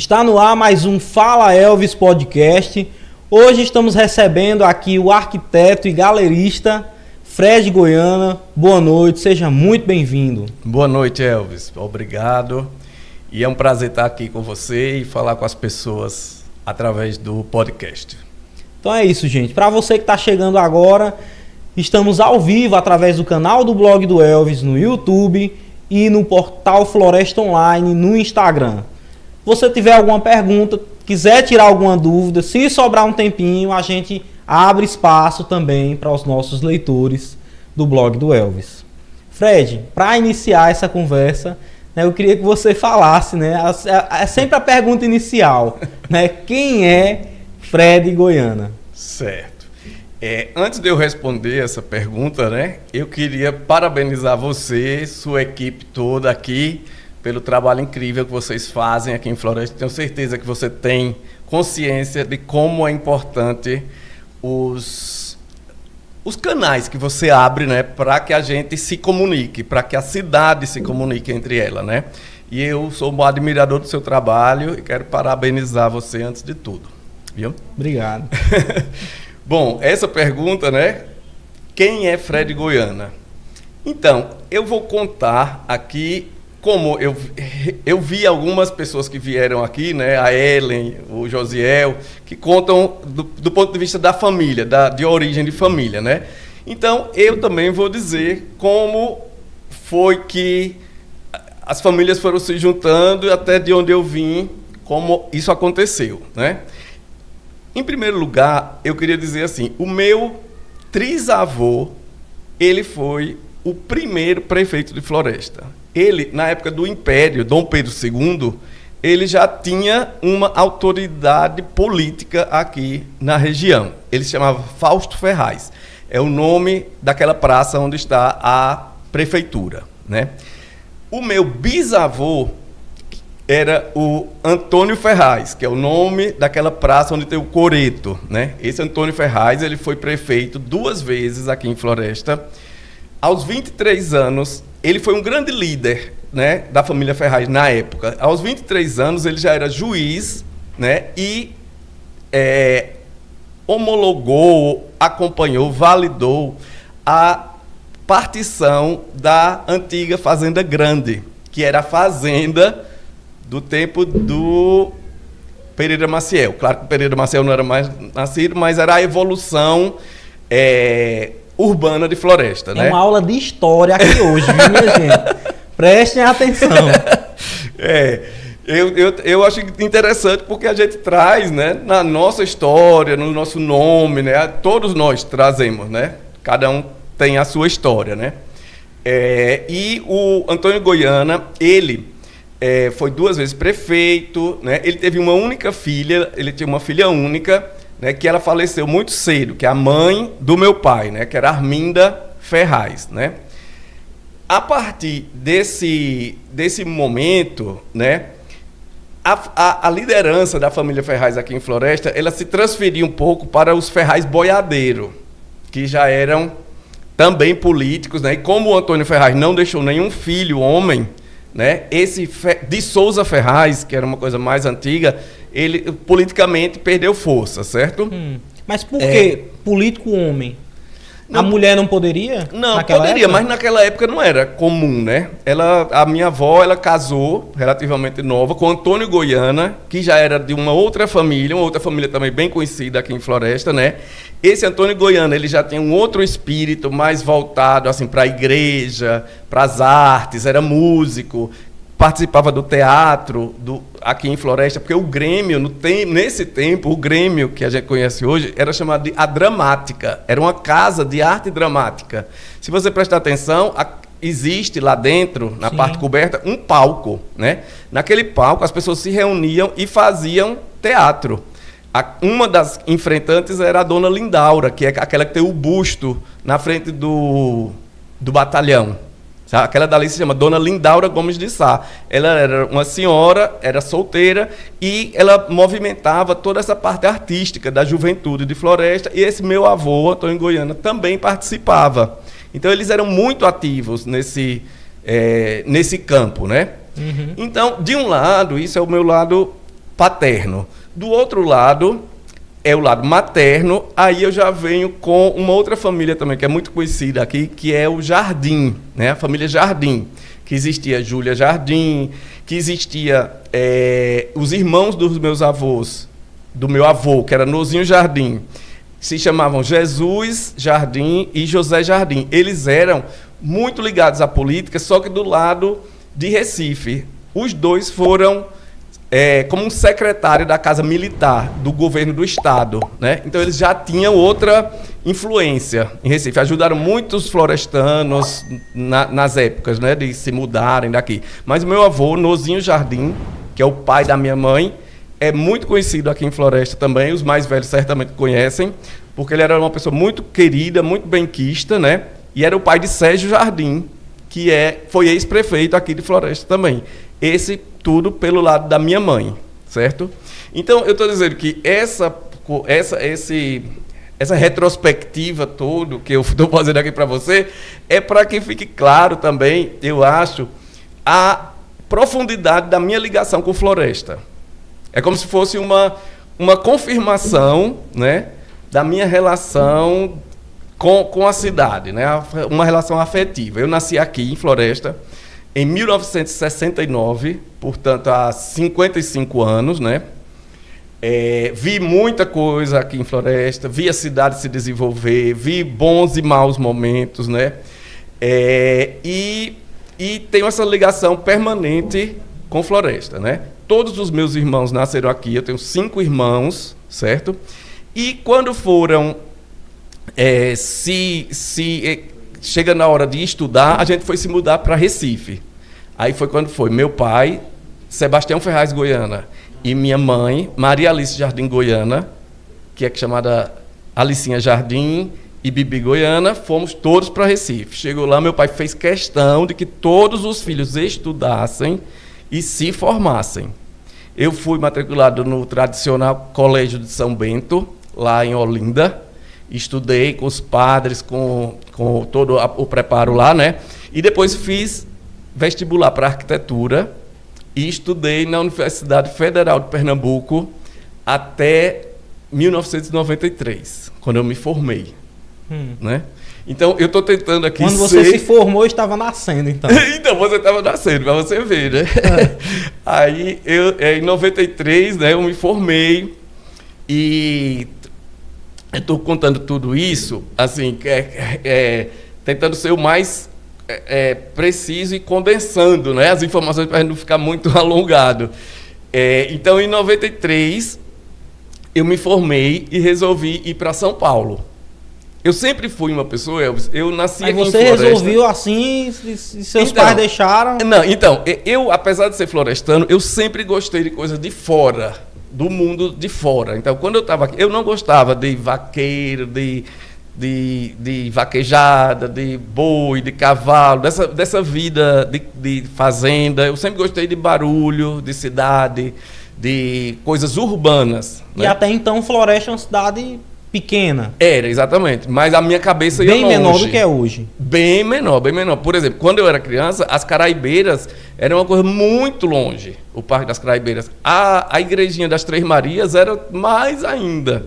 Está no ar mais um Fala Elvis Podcast. Hoje estamos recebendo aqui o arquiteto e galerista Fred Goiana. Boa noite, seja muito bem-vindo. Boa noite, Elvis. Obrigado. E é um prazer estar aqui com você e falar com as pessoas através do podcast. Então é isso, gente. Para você que está chegando agora, estamos ao vivo através do canal do blog do Elvis no YouTube e no portal Floresta Online no Instagram. Se você tiver alguma pergunta, quiser tirar alguma dúvida, se sobrar um tempinho, a gente abre espaço também para os nossos leitores do blog do Elvis. Fred, para iniciar essa conversa, eu queria que você falasse, é sempre a pergunta inicial, quem é Fred Goiana? Certo. Antes de eu responder essa pergunta, eu queria parabenizar você, sua equipe toda aqui, pelo trabalho incrível que vocês fazem aqui em Floresta. Tenho certeza que você tem consciência de como é importante os canais que você abre, para que a gente se comunique, para que a cidade se comunique entre ela, E eu sou um admirador do seu trabalho e quero parabenizar você antes de tudo, viu? Obrigado. Bom, essa pergunta, quem é Fred Goiana? Então, eu vou contar aqui como eu vi algumas pessoas que vieram aqui, a Ellen, o Josiel, que contam do ponto de vista da família, de origem de família, Então, eu também vou dizer como foi que as famílias foram se juntando até de onde eu vim, como isso aconteceu, Em primeiro lugar, eu queria dizer assim, o meu trisavô, ele foi o primeiro prefeito de Floresta. Ele, na época do Império, Dom Pedro II, ele já tinha uma autoridade política aqui na região. Ele se chamava Fausto Ferraz. É o nome daquela praça onde está a prefeitura, O meu bisavô era o Antônio Ferraz, que é o nome daquela praça onde tem o Coreto, Esse Antônio Ferraz, ele foi prefeito 2 vezes aqui em Floresta. Aos 23 anos, ele foi um grande líder, da família Ferraz na época. Aos 23 anos, ele já era juiz, e homologou, acompanhou, validou a partição da antiga Fazenda Grande, que era a fazenda do tempo do Pereira Maciel. Claro que o Pereira Maciel não era mais nascido, mas era a evolução urbana de Floresta, É uma aula de história aqui hoje, viu, minha gente? Prestem atenção. Eu acho interessante porque a gente traz, na nossa história, no nosso nome, todos nós trazemos, Cada um tem a sua história, E o Antônio Goiana, ele foi 2 vezes prefeito, Ele teve uma única filha, ele tinha uma filha única, que ela faleceu muito cedo, que é a mãe do meu pai, que era Arminda Ferraz, A partir desse momento, a liderança da família Ferraz aqui em Floresta, ela se transferiu um pouco para os Ferraz Boiadeiro, que já eram também políticos, E como o Antônio Ferraz não deixou nenhum filho homem, esse de Souza Ferraz, que era uma coisa mais antiga, ele politicamente perdeu força, certo? Mas por que político homem? A mulher não poderia? Não, poderia, época? Mas naquela época não era comum, A minha avó, ela casou, relativamente nova, com Antônio Goiana, que já era de uma outra família também bem conhecida aqui em Floresta, Esse Antônio Goiana, ele já tinha um outro espírito mais voltado assim, para a igreja, para as artes, era músico, participava do teatro aqui em Floresta, porque o Grêmio, nesse tempo, o Grêmio que a gente conhece hoje, era chamado de A Dramática, era uma casa de arte dramática. Se você prestar atenção, existe lá dentro, na parte coberta, um palco, Naquele palco, as pessoas se reuniam e faziam teatro. Uma das enfrentantes era a Dona Lindaura, que é aquela que tem o busto na frente do batalhão. Aquela dali se chama Dona Lindaura Gomes de Sá. Ela era uma senhora, era solteira, e ela movimentava toda essa parte artística da juventude de Floresta, e esse meu avô, Antônio Goiana, também participava. Então, eles eram muito ativos nesse campo, Uhum. Então, de um lado, isso é o meu lado paterno. Do outro lado, é o lado materno, aí eu já venho com uma outra família também, que é muito conhecida aqui, que é o Jardim, né? A família Jardim, que existia Júlia Jardim, que existia os irmãos dos meus avós, do meu avô, que era Nozinho Jardim, se chamavam Jesus Jardim e José Jardim. Eles eram muito ligados à política, só que do lado de Recife. Os dois foram como um secretário da Casa Militar do governo do Estado, né? Então eles já tinham outra influência em Recife. Ajudaram muitos florestanos nas épocas, né, de se mudarem daqui. Mas o meu avô, Nozinho Jardim, que é o pai da minha mãe, é muito conhecido aqui em Floresta também. Os mais velhos certamente conhecem, porque ele era uma pessoa muito querida, muito benquista, né? E era o pai de Sérgio Jardim, que foi ex-prefeito aqui de Floresta também. Esse tudo pelo lado da minha mãe, certo? Então, eu estou dizendo que essa retrospectiva toda que eu estou fazendo aqui para você é para que fique claro também, eu acho, a profundidade da minha ligação com Floresta. É como se fosse uma confirmação, né, da minha relação com a cidade, né, uma relação afetiva. Eu nasci aqui em Floresta em 1969, portanto, há 55 anos, né? Vi muita coisa aqui em Floresta, vi a cidade se desenvolver, vi bons e maus momentos, né? E tenho essa ligação permanente com Floresta, né? Todos os meus irmãos nasceram aqui, eu tenho 5 irmãos, certo? E quando foram, chega na hora de estudar, a gente foi se mudar para Recife. Aí foi quando foi meu pai, Sebastião Ferraz Goiana, e minha mãe, Maria Alice Jardim Goiana, que é chamada Alicinha Jardim e Bibi Goiana, fomos todos para Recife. Chegou lá, meu pai fez questão de que todos os filhos estudassem e se formassem. Eu fui matriculado no tradicional Colégio de São Bento, lá em Olinda. Estudei com os padres, com todo o preparo lá, né? E depois fiz vestibular para arquitetura e estudei na Universidade Federal de Pernambuco até 1993, quando eu me formei, né? Então, eu estou tentando aqui Quando você se formou, eu estava nascendo, então. Então, você estava nascendo, para você ver, né? Aí, em 93, né, eu me formei e eu estou contando tudo isso, assim, tentando ser o mais preciso e condensando, né, as informações para não ficar muito alongado. Então, em 93, eu me formei e resolvi ir para São Paulo. Eu sempre fui uma pessoa, Elvis, eu nasci aqui em Floresta. Mas você resolveu assim, e seus pais deixaram? Não, então, eu, apesar de ser florestano, eu sempre gostei de coisas de fora, do mundo de fora. Então, quando eu estava aqui, eu não gostava de vaqueiro, de vaquejada, de boi, de cavalo, dessa vida de fazenda. Eu sempre gostei de barulho, de cidade, de coisas urbanas. E até então, Floresta é uma cidade pequena. Era, exatamente. Mas a minha cabeça ia longe. Bem menor do que é hoje. Bem menor, bem menor. Por exemplo, quando eu era criança, as Caraibeiras eram uma coisa muito longe, o Parque das Caraibeiras. A Igrejinha das Três Marias era mais ainda.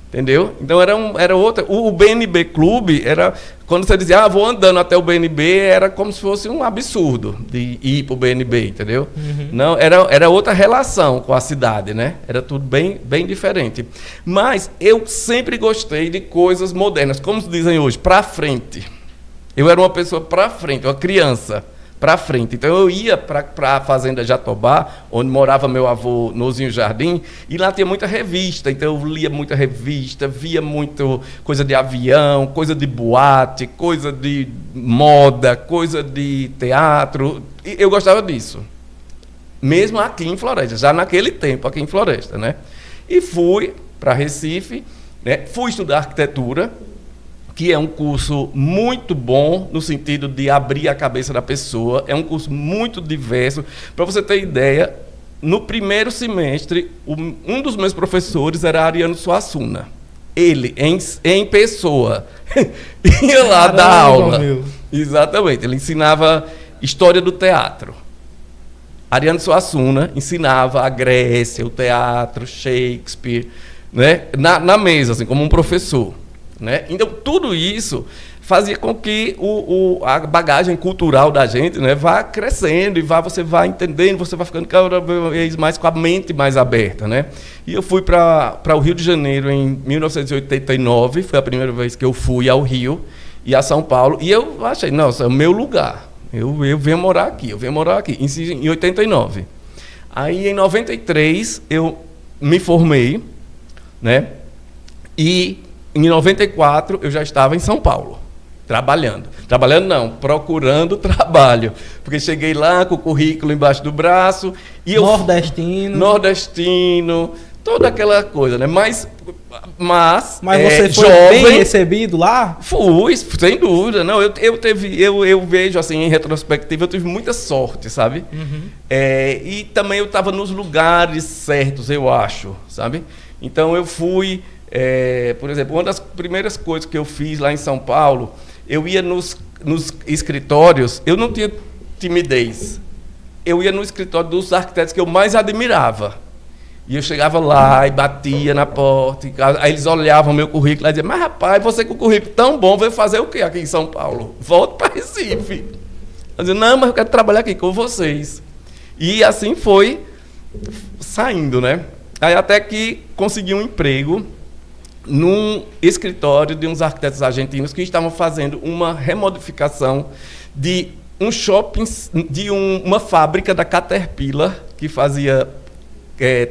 Entendeu? Então era outra. O BNB Clube era. Quando você dizia, vou andando até o BNB, era como se fosse um absurdo de ir para o BNB, entendeu? Uhum. Não, era outra relação com a cidade, né? Era tudo bem, bem diferente. Mas eu sempre gostei de coisas modernas, como se dizem hoje, para frente. Eu era uma pessoa para frente, uma criança para frente. Então eu ia para a Fazenda Jatobá, onde morava meu avô Nozinho Jardim, e lá tinha muita revista. Então eu lia muita revista, via muito coisa de avião, coisa de boate, coisa de moda, coisa de teatro. E eu gostava disso. Mesmo aqui em Floresta, já naquele tempo aqui em Floresta, né? E fui para Recife, né? Fui estudar arquitetura, que é um curso muito bom no sentido de abrir a cabeça da pessoa. É um curso muito diverso. Para você ter ideia, no primeiro semestre, um dos meus professores era Ariano Suassuna. Ele, em pessoa, ia lá dar aula. Meu. Exatamente. Ele ensinava história do teatro. Ariano Suassuna ensinava a Grécia, o teatro, Shakespeare, né? Na mesa, assim, como um professor, né? Então, tudo isso fazia com que a bagagem cultural da gente, né, vá crescendo e você vai entendendo, você vai ficando cada vez mais com a mente mais aberta, né? E eu fui para o Rio de Janeiro em 1989, foi a primeira vez que eu fui ao Rio e a São Paulo, e eu achei, nossa, é o meu lugar, eu venho morar aqui, em 89. Aí, em 93, eu me formei, né? E em 94, eu já estava em São Paulo. Trabalhando não, procurando trabalho. Porque cheguei lá com o currículo embaixo do braço. E Nordestino, toda aquela coisa, né? Mas você foi jovem, bem recebido lá? Fui, sem dúvida. Não, eu vejo, assim, em retrospectiva, eu tive muita sorte, sabe? Uhum. E também eu estava nos lugares certos, eu acho, sabe? Então eu fui, por exemplo, uma das primeiras coisas que eu fiz lá em São Paulo, eu ia nos escritórios, eu não tinha timidez. Eu ia no escritório dos arquitetos que eu mais admirava. E eu chegava lá e batia na porta. Aí eles olhavam meu currículo e diziam, mas rapaz, você com o currículo tão bom, veio fazer o quê aqui em São Paulo? Volta para Recife. Eu dizia, não, mas eu quero trabalhar aqui com vocês. E assim foi saindo, né? Aí até que consegui um emprego num escritório de uns arquitetos argentinos que estavam fazendo uma remodificação de um shopping, uma fábrica da Caterpillar, que fazia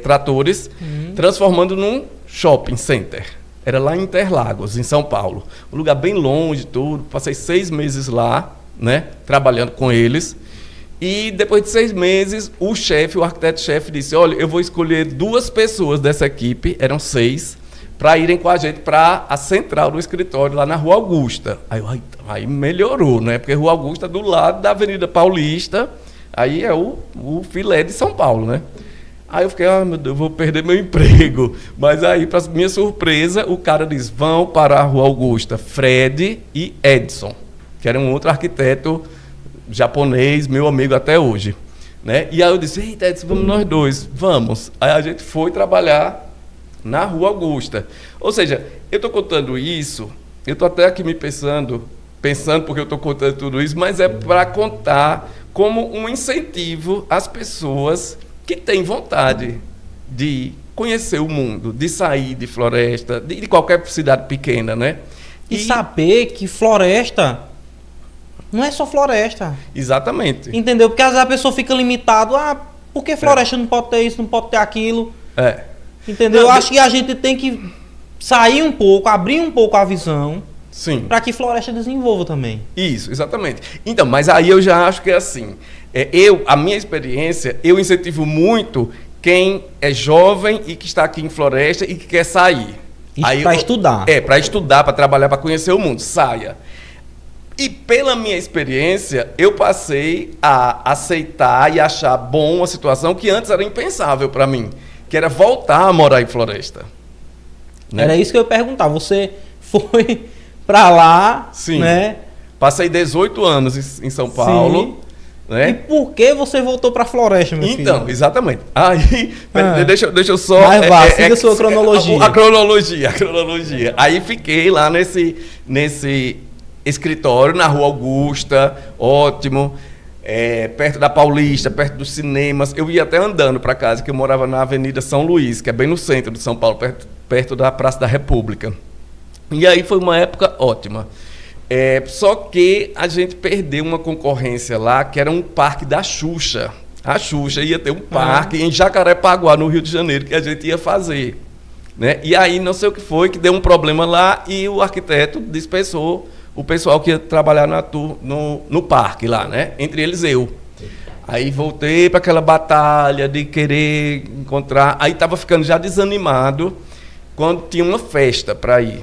tratores, transformando num shopping center. Era lá em Interlagos, em São Paulo. Um lugar bem longe, tudo. Passei 6 meses lá, né, trabalhando com eles. E depois de 6 meses, o arquiteto-chefe disse, olha, eu vou escolher 2 pessoas dessa equipe, eram 6, para irem com a gente para a central do escritório, lá na Rua Augusta. Aí melhorou, né? Porque Rua Augusta é do lado da Avenida Paulista, aí é o filé de São Paulo, né? Aí eu fiquei, meu Deus, vou perder meu emprego. Mas aí, para minha surpresa, o cara disse, vão para a Rua Augusta, Fred e Edson, que era um outro arquiteto japonês, meu amigo até hoje, né? E aí eu disse, eita, Edson, vamos nós 2, vamos. Aí a gente foi trabalhar na Rua Augusta. Ou seja, eu estou contando isso, eu estou até aqui me pensando porque eu estou contando tudo isso, mas é para contar como um incentivo às pessoas que têm vontade de conhecer o mundo, de sair de Floresta, de qualquer cidade pequena, né? E saber que Floresta não é só Floresta. Exatamente. Entendeu? Porque às vezes a pessoa fica limitada, por que Floresta não pode ter isso, não pode ter aquilo? Entendeu? Eu acho que a gente tem que sair um pouco, abrir um pouco a visão, para que Floresta desenvolva também. Isso, exatamente. Então, mas aí eu já acho que é assim, a minha experiência, eu incentivo muito quem é jovem e que está aqui em Floresta e que quer sair. Para estudar. Para estudar, para trabalhar, para conhecer o mundo, saia. E pela minha experiência, eu passei a aceitar e achar bom uma situação que antes era impensável para mim, que era voltar a morar em Floresta. Né? Era isso que eu ia perguntar. Você foi para lá, sim, né? Passei 18 anos em São Paulo. Sim. Né? E por que você voltou para Floresta, meu filho? Então, exatamente. Aí, deixa eu só... Mas vá, siga a sua cronologia. A cronologia. Aí fiquei lá nesse escritório, na Rua Augusta, ótimo, perto da Paulista, perto dos cinemas. Eu ia até andando para casa, que eu morava na Avenida São Luís, que é bem no centro de São Paulo, perto da Praça da República. E aí foi uma época ótima. Só que a gente perdeu uma concorrência lá, que era um parque da Xuxa. A Xuxa ia ter um parque em Jacarepaguá, no Rio de Janeiro, que a gente ia fazer. Né? E aí não sei o que foi, que deu um problema lá e o arquiteto dispensou o pessoal que ia trabalhar no parque lá, né? Entre eles eu. Aí voltei para aquela batalha de querer encontrar. Aí estava ficando já desanimado quando tinha uma festa para ir.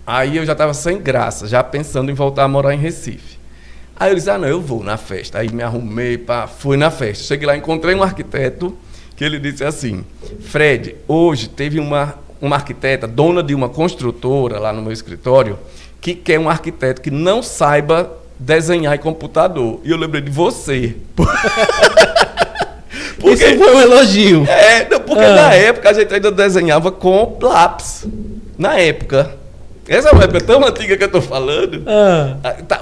Aí eu já estava sem graça, já pensando em voltar a morar em Recife. Aí eu disse, não, eu vou na festa. Aí me arrumei, fui na festa. Cheguei lá, encontrei um arquiteto, que ele disse assim, Fred, hoje teve uma arquiteta, dona de uma construtora lá no meu escritório, que quer um arquiteto que não saiba desenhar em computador. E eu lembrei de você. Porque, isso foi um elogio. não, porque na época a gente ainda desenhava com lápis. Na época. Essa é uma época tão antiga que eu tô falando.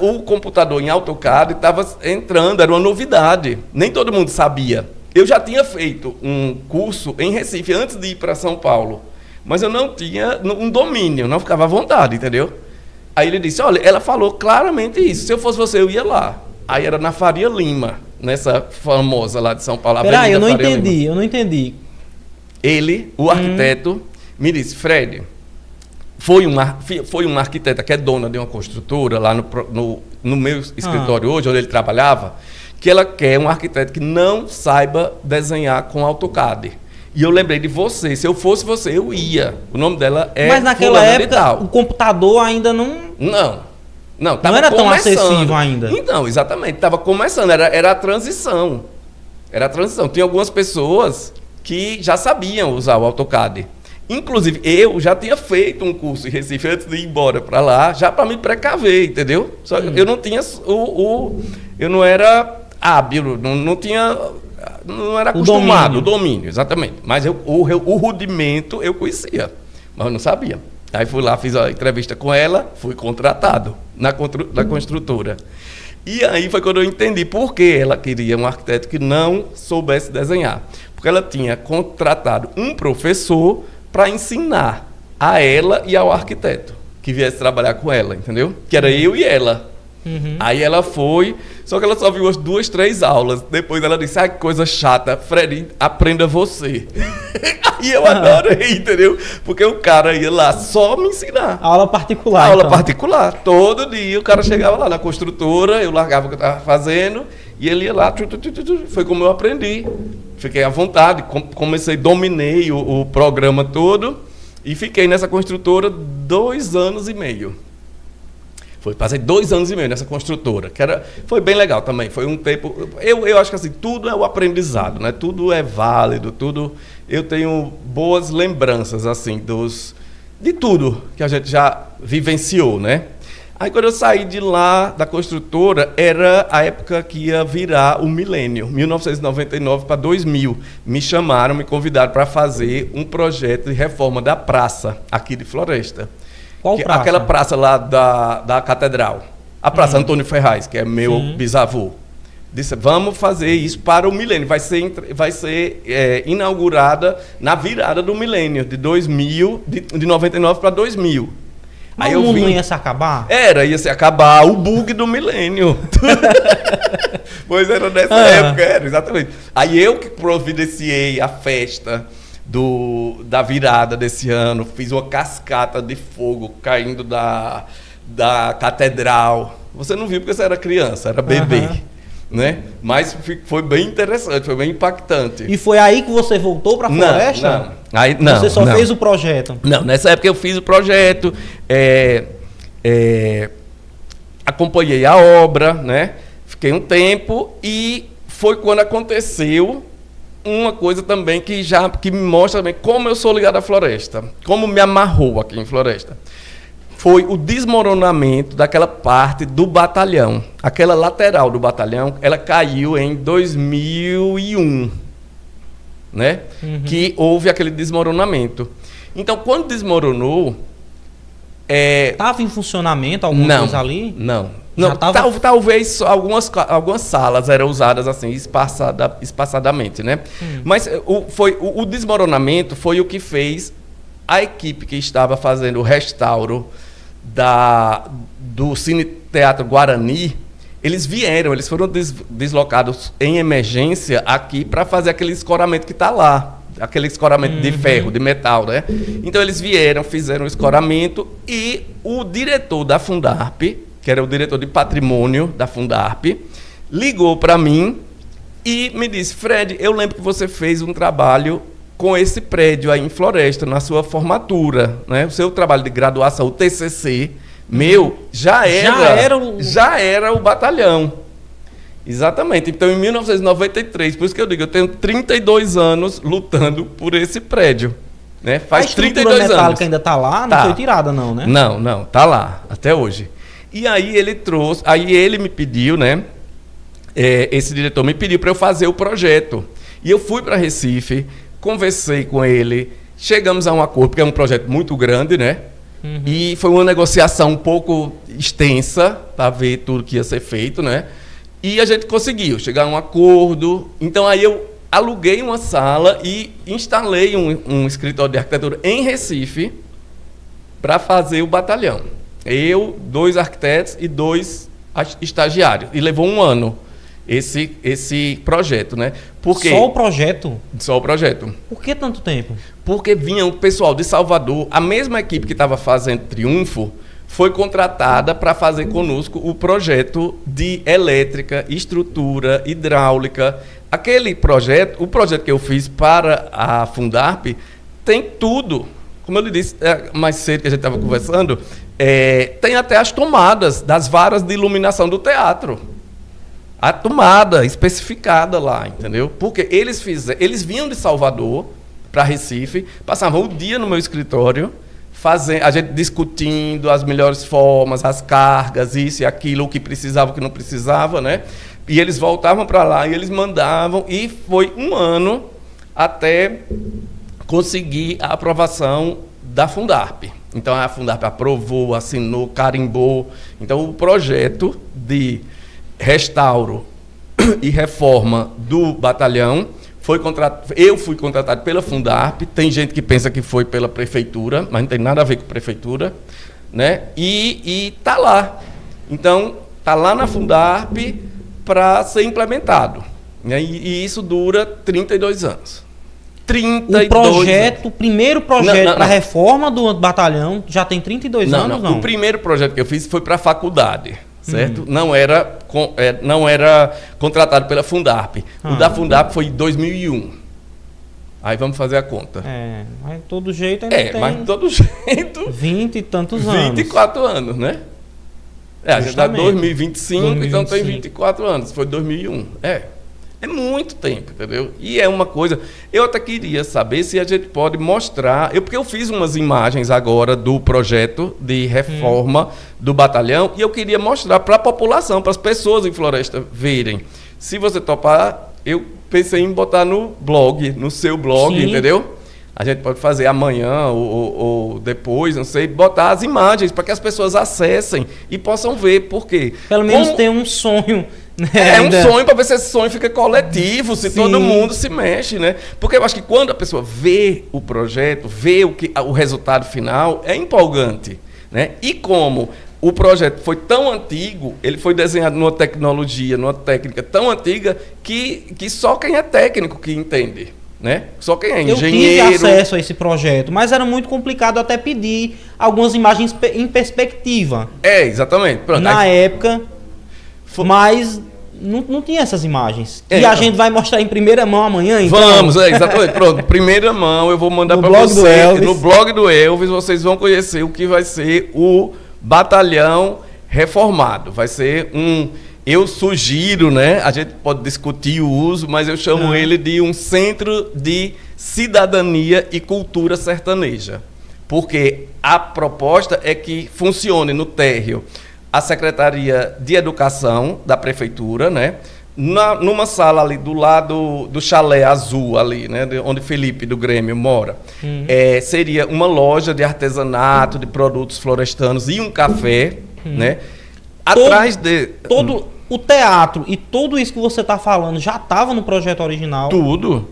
O computador em AutoCAD estava entrando, era uma novidade. Nem todo mundo sabia. Eu já tinha feito um curso em Recife antes de ir para São Paulo. Mas eu não tinha um domínio, não ficava à vontade, entendeu? Aí ele disse, olha, ela falou claramente isso. Se eu fosse você, eu ia lá. Aí era na Faria Lima, nessa famosa lá de São Paulo. Peraí, eu não entendi. Ele, o arquiteto, me disse, Fred, foi uma arquiteta que é dona de uma construtora lá no meu escritório hoje, onde ele trabalhava, que ela quer um arquiteto que não saiba desenhar com AutoCAD. E eu lembrei de você. Se eu fosse você, eu ia. O nome dela é... Mas naquela época, o computador ainda não... Não era tão acessível ainda. Então, exatamente. Estava começando. Era a transição. Era a transição. Tinha algumas pessoas que já sabiam usar o AutoCAD. Inclusive, eu já tinha feito um curso em Recife antes de ir embora para lá, já para me precaver, entendeu? Só eu não tinha eu não era hábil, não era acostumado, o domínio, exatamente. Mas o rudimento eu conhecia, mas eu não sabia. Aí fui lá, fiz a entrevista com ela, fui contratado na construtora. E aí foi quando eu entendi por que ela queria um arquiteto que não soubesse desenhar. Porque ela tinha contratado um professor para ensinar a ela e ao arquiteto que viesse trabalhar com ela, entendeu? Que era eu e ela. Aí ela foi, só que ela só viu as 2, 3 aulas. Depois ela disse, que coisa chata, Fred, aprenda você. Aí eu adorei, entendeu? Porque o cara ia lá só me ensinar. Aula particular. Aula particular. Todo dia o cara chegava lá na construtora, eu largava o que eu estava fazendo, e ele ia lá, foi como eu aprendi. Fiquei à vontade, dominei o programa todo, e fiquei nessa construtora 2 anos e meio. Passei 2 anos e meio nessa construtora, foi bem legal também. Foi um tempo. Eu acho que assim, tudo é o aprendizado, né? Tudo é válido, tudo. Eu tenho boas lembranças, assim, de tudo que a gente já vivenciou, né? Aí quando eu saí de lá, da construtora, era a época que ia virar o milênio, 1999 para 2000. Me chamaram, me convidaram para fazer um projeto de reforma da praça aqui de Floresta. Qual praça? Aquela praça lá da Catedral. A Praça Antônio Ferraz, que é meu bisavô. Disse, vamos fazer isso para o milênio. Vai ser inaugurada na virada do milênio, de 2000, de 99 para 2000. Mas aí o mundo não ia se acabar? Ia se acabar o bug do milênio. Pois era nessa época, exatamente. Aí eu que providenciei a festa da virada desse ano, fiz uma cascata de fogo caindo da catedral. Você não viu porque você era criança, era bebê, né? Mas foi bem interessante, foi bem impactante. E foi aí que você voltou para a floresta? Não. Você só fez o projeto? Não, nessa época eu fiz o projeto, acompanhei a obra, né? Fiquei um tempo e foi quando aconteceu uma coisa também que me mostra também como eu sou ligado à floresta, como me amarrou aqui em Floresta. Foi o desmoronamento daquela parte do batalhão. Aquela lateral do batalhão, ela caiu em 2001, né? Que houve aquele desmoronamento. Então, quando desmoronou... Estava em funcionamento alguma coisa ali? Não. Talvez algumas salas eram usadas assim, espaçadamente, né? Mas o desmoronamento foi o que fez a equipe que estava fazendo o restauro do Cine Teatro Guarani. Eles foram deslocados em emergência aqui para fazer aquele escoramento que está lá. Aquele escoramento de ferro, de metal, né? Então eles vieram, fizeram o escoramento e o diretor da Fundarp, que era o diretor de patrimônio da Fundarp, ligou para mim e me disse, Fred, eu lembro que você fez um trabalho com esse prédio aí em Floresta, na sua formatura, né? O seu trabalho de graduação, o TCC, já era o batalhão. Exatamente. Então, em 1993, por isso que eu digo, eu tenho 32 anos lutando por esse prédio. Né? Faz 32 anos. A estrutura metálica ainda está lá? Não foi tirada não, né? Não, está lá, até hoje. E aí ele me pediu, né? Esse diretor me pediu para eu fazer o projeto. E eu fui para Recife, conversei com ele, chegamos a um acordo, porque é um projeto muito grande, né? E foi uma negociação um pouco extensa para ver tudo que ia ser feito, né? E a gente conseguiu chegar a um acordo. Então aí eu aluguei uma sala e instalei um escritório de arquitetura em Recife para fazer o batalhão. Eu, 2 arquitetos e 2 estagiários. E levou 1 ano esse projeto, né? Porque Só o projeto? Só o projeto. Por que tanto tempo? Porque vinha o pessoal de Salvador, a mesma equipe que estava fazendo Triunfo, foi contratada para fazer conosco o projeto de elétrica, estrutura, hidráulica. Aquele projeto, o projeto que eu fiz para a Fundarp, tem tudo. Como eu lhe disse mais cedo que a gente estava conversando, tem até as tomadas das varas de iluminação do teatro. A tomada especificada lá, entendeu? Porque eles vinham de Salvador para Recife, passavam o dia no meu escritório, a gente discutindo as melhores formas, as cargas, isso e aquilo, o que precisava, o que não precisava, né? E eles voltavam para lá e eles mandavam, e foi 1 ano até conseguir a aprovação da Fundarp. Então a Fundarp aprovou, assinou, carimbou. Então o projeto de restauro e reforma do batalhão eu fui contratado pela Fundarp. Tem gente que pensa que foi pela prefeitura, mas não tem nada a ver com a prefeitura, né? E tá lá. Então tá lá na Fundarp para ser implementado, né? E isso dura 32 anos. 32 anos. O primeiro projeto para a reforma do batalhão já tem 32 anos, não? O primeiro projeto que eu fiz foi para a faculdade, certo? Não era contratado pela Fundarp. O da Fundarp foi em 2001. Aí vamos fazer a conta. Mas de todo jeito ainda tem... mas de todo jeito... 20 e tantos anos. 24 anos, né? A gente está em 2025, então tem 24 anos. Foi 2001. É muito tempo, entendeu? E é uma coisa... Eu até queria saber se a gente pode mostrar... Porque eu fiz umas imagens agora do projeto de reforma do batalhão e eu queria mostrar para a população, para as pessoas em Floresta verem. Se você topar, eu pensei em botar no blog, no seu blog, entendeu? A gente pode fazer amanhã ou depois, não sei, botar as imagens para que as pessoas acessem e possam ver. Por quê? Pelo menos ter um sonho... um sonho para ver se esse sonho fica coletivo, se todo mundo se mexe, né? Porque eu acho que quando a pessoa vê o projeto, vê o resultado final, é empolgante, né? E como o projeto foi tão antigo, ele foi desenhado numa tecnologia, numa técnica tão antiga que só quem é técnico que entende, né? Só quem é engenheiro... Eu tive acesso a esse projeto, mas era muito complicado até pedir algumas imagens em perspectiva. Exatamente. Pronto. Na época... Mas não tinha essas imagens. E a gente vai mostrar em primeira mão amanhã, então? Vamos, exatamente. Pronto, primeira mão eu vou mandar para vocês. No blog do Elvis, vocês vão conhecer o que vai ser o batalhão reformado. Vai ser eu sugiro, né? A gente pode discutir o uso, mas eu chamo ele de um centro de cidadania e cultura sertaneja. Porque a proposta é que funcione no térreo a Secretaria de Educação da Prefeitura, né? Numa sala ali do lado do Chalé Azul, ali, né? Onde Felipe do Grêmio mora. Seria uma loja de artesanato, de produtos florestanos e um café, né? Atrás todo o teatro e tudo isso que você está falando já estava no projeto original? Tudo.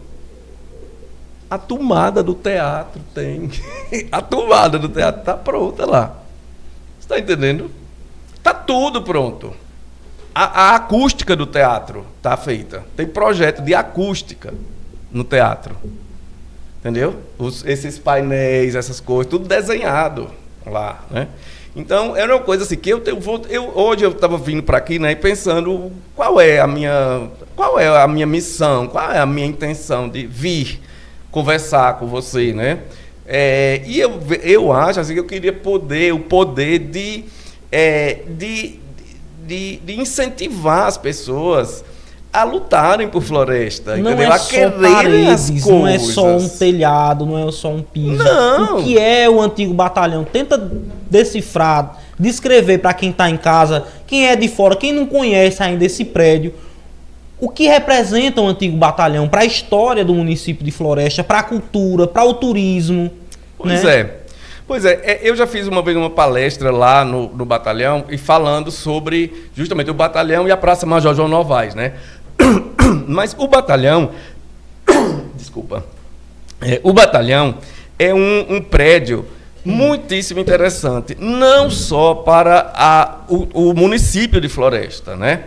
A tomada do teatro tem. A tomada do teatro está pronta lá. Você está entendendo? Está tudo pronto. A acústica do teatro está feita. Tem projeto de acústica no teatro. Entendeu? Esses painéis, essas coisas, tudo desenhado lá, né? Então, era uma coisa assim, que hoje eu estava vindo para aqui, né, e pensando qual é a minha missão, qual é a minha intenção de vir conversar com você, né? E eu acho assim, que eu queria o poder de incentivar as pessoas a lutarem por floresta, não entendeu? É só paredes, não é só um telhado, não é só um piso. Não. O que é o antigo batalhão? Tenta decifrar, descrever para quem está em casa, quem é de fora, quem não conhece ainda esse prédio, O que representa o antigo batalhão para a história do município de Floresta, para a cultura, para o turismo? Pois é, eu já fiz uma vez uma palestra lá no batalhão e falando sobre justamente o batalhão e a Praça Major João Novaes, né? Mas o batalhão, desculpa, o batalhão é um prédio muitíssimo interessante, não só para o município de Floresta, né?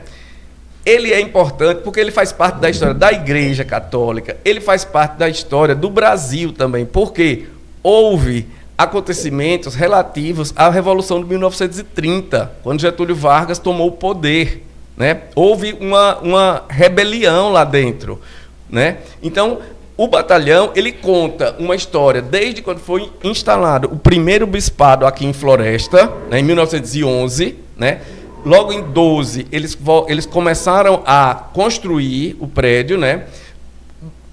Ele é importante porque ele faz parte da história da Igreja Católica, ele faz parte da história do Brasil também, porque houve acontecimentos relativos à Revolução de 1930, quando Getúlio Vargas tomou o poder, né? Houve uma rebelião lá dentro, né? Então, o batalhão, ele conta uma história desde quando foi instalado o primeiro bispado aqui em Floresta, né, em 1911, né? Logo em 12, eles começaram a construir o prédio, né?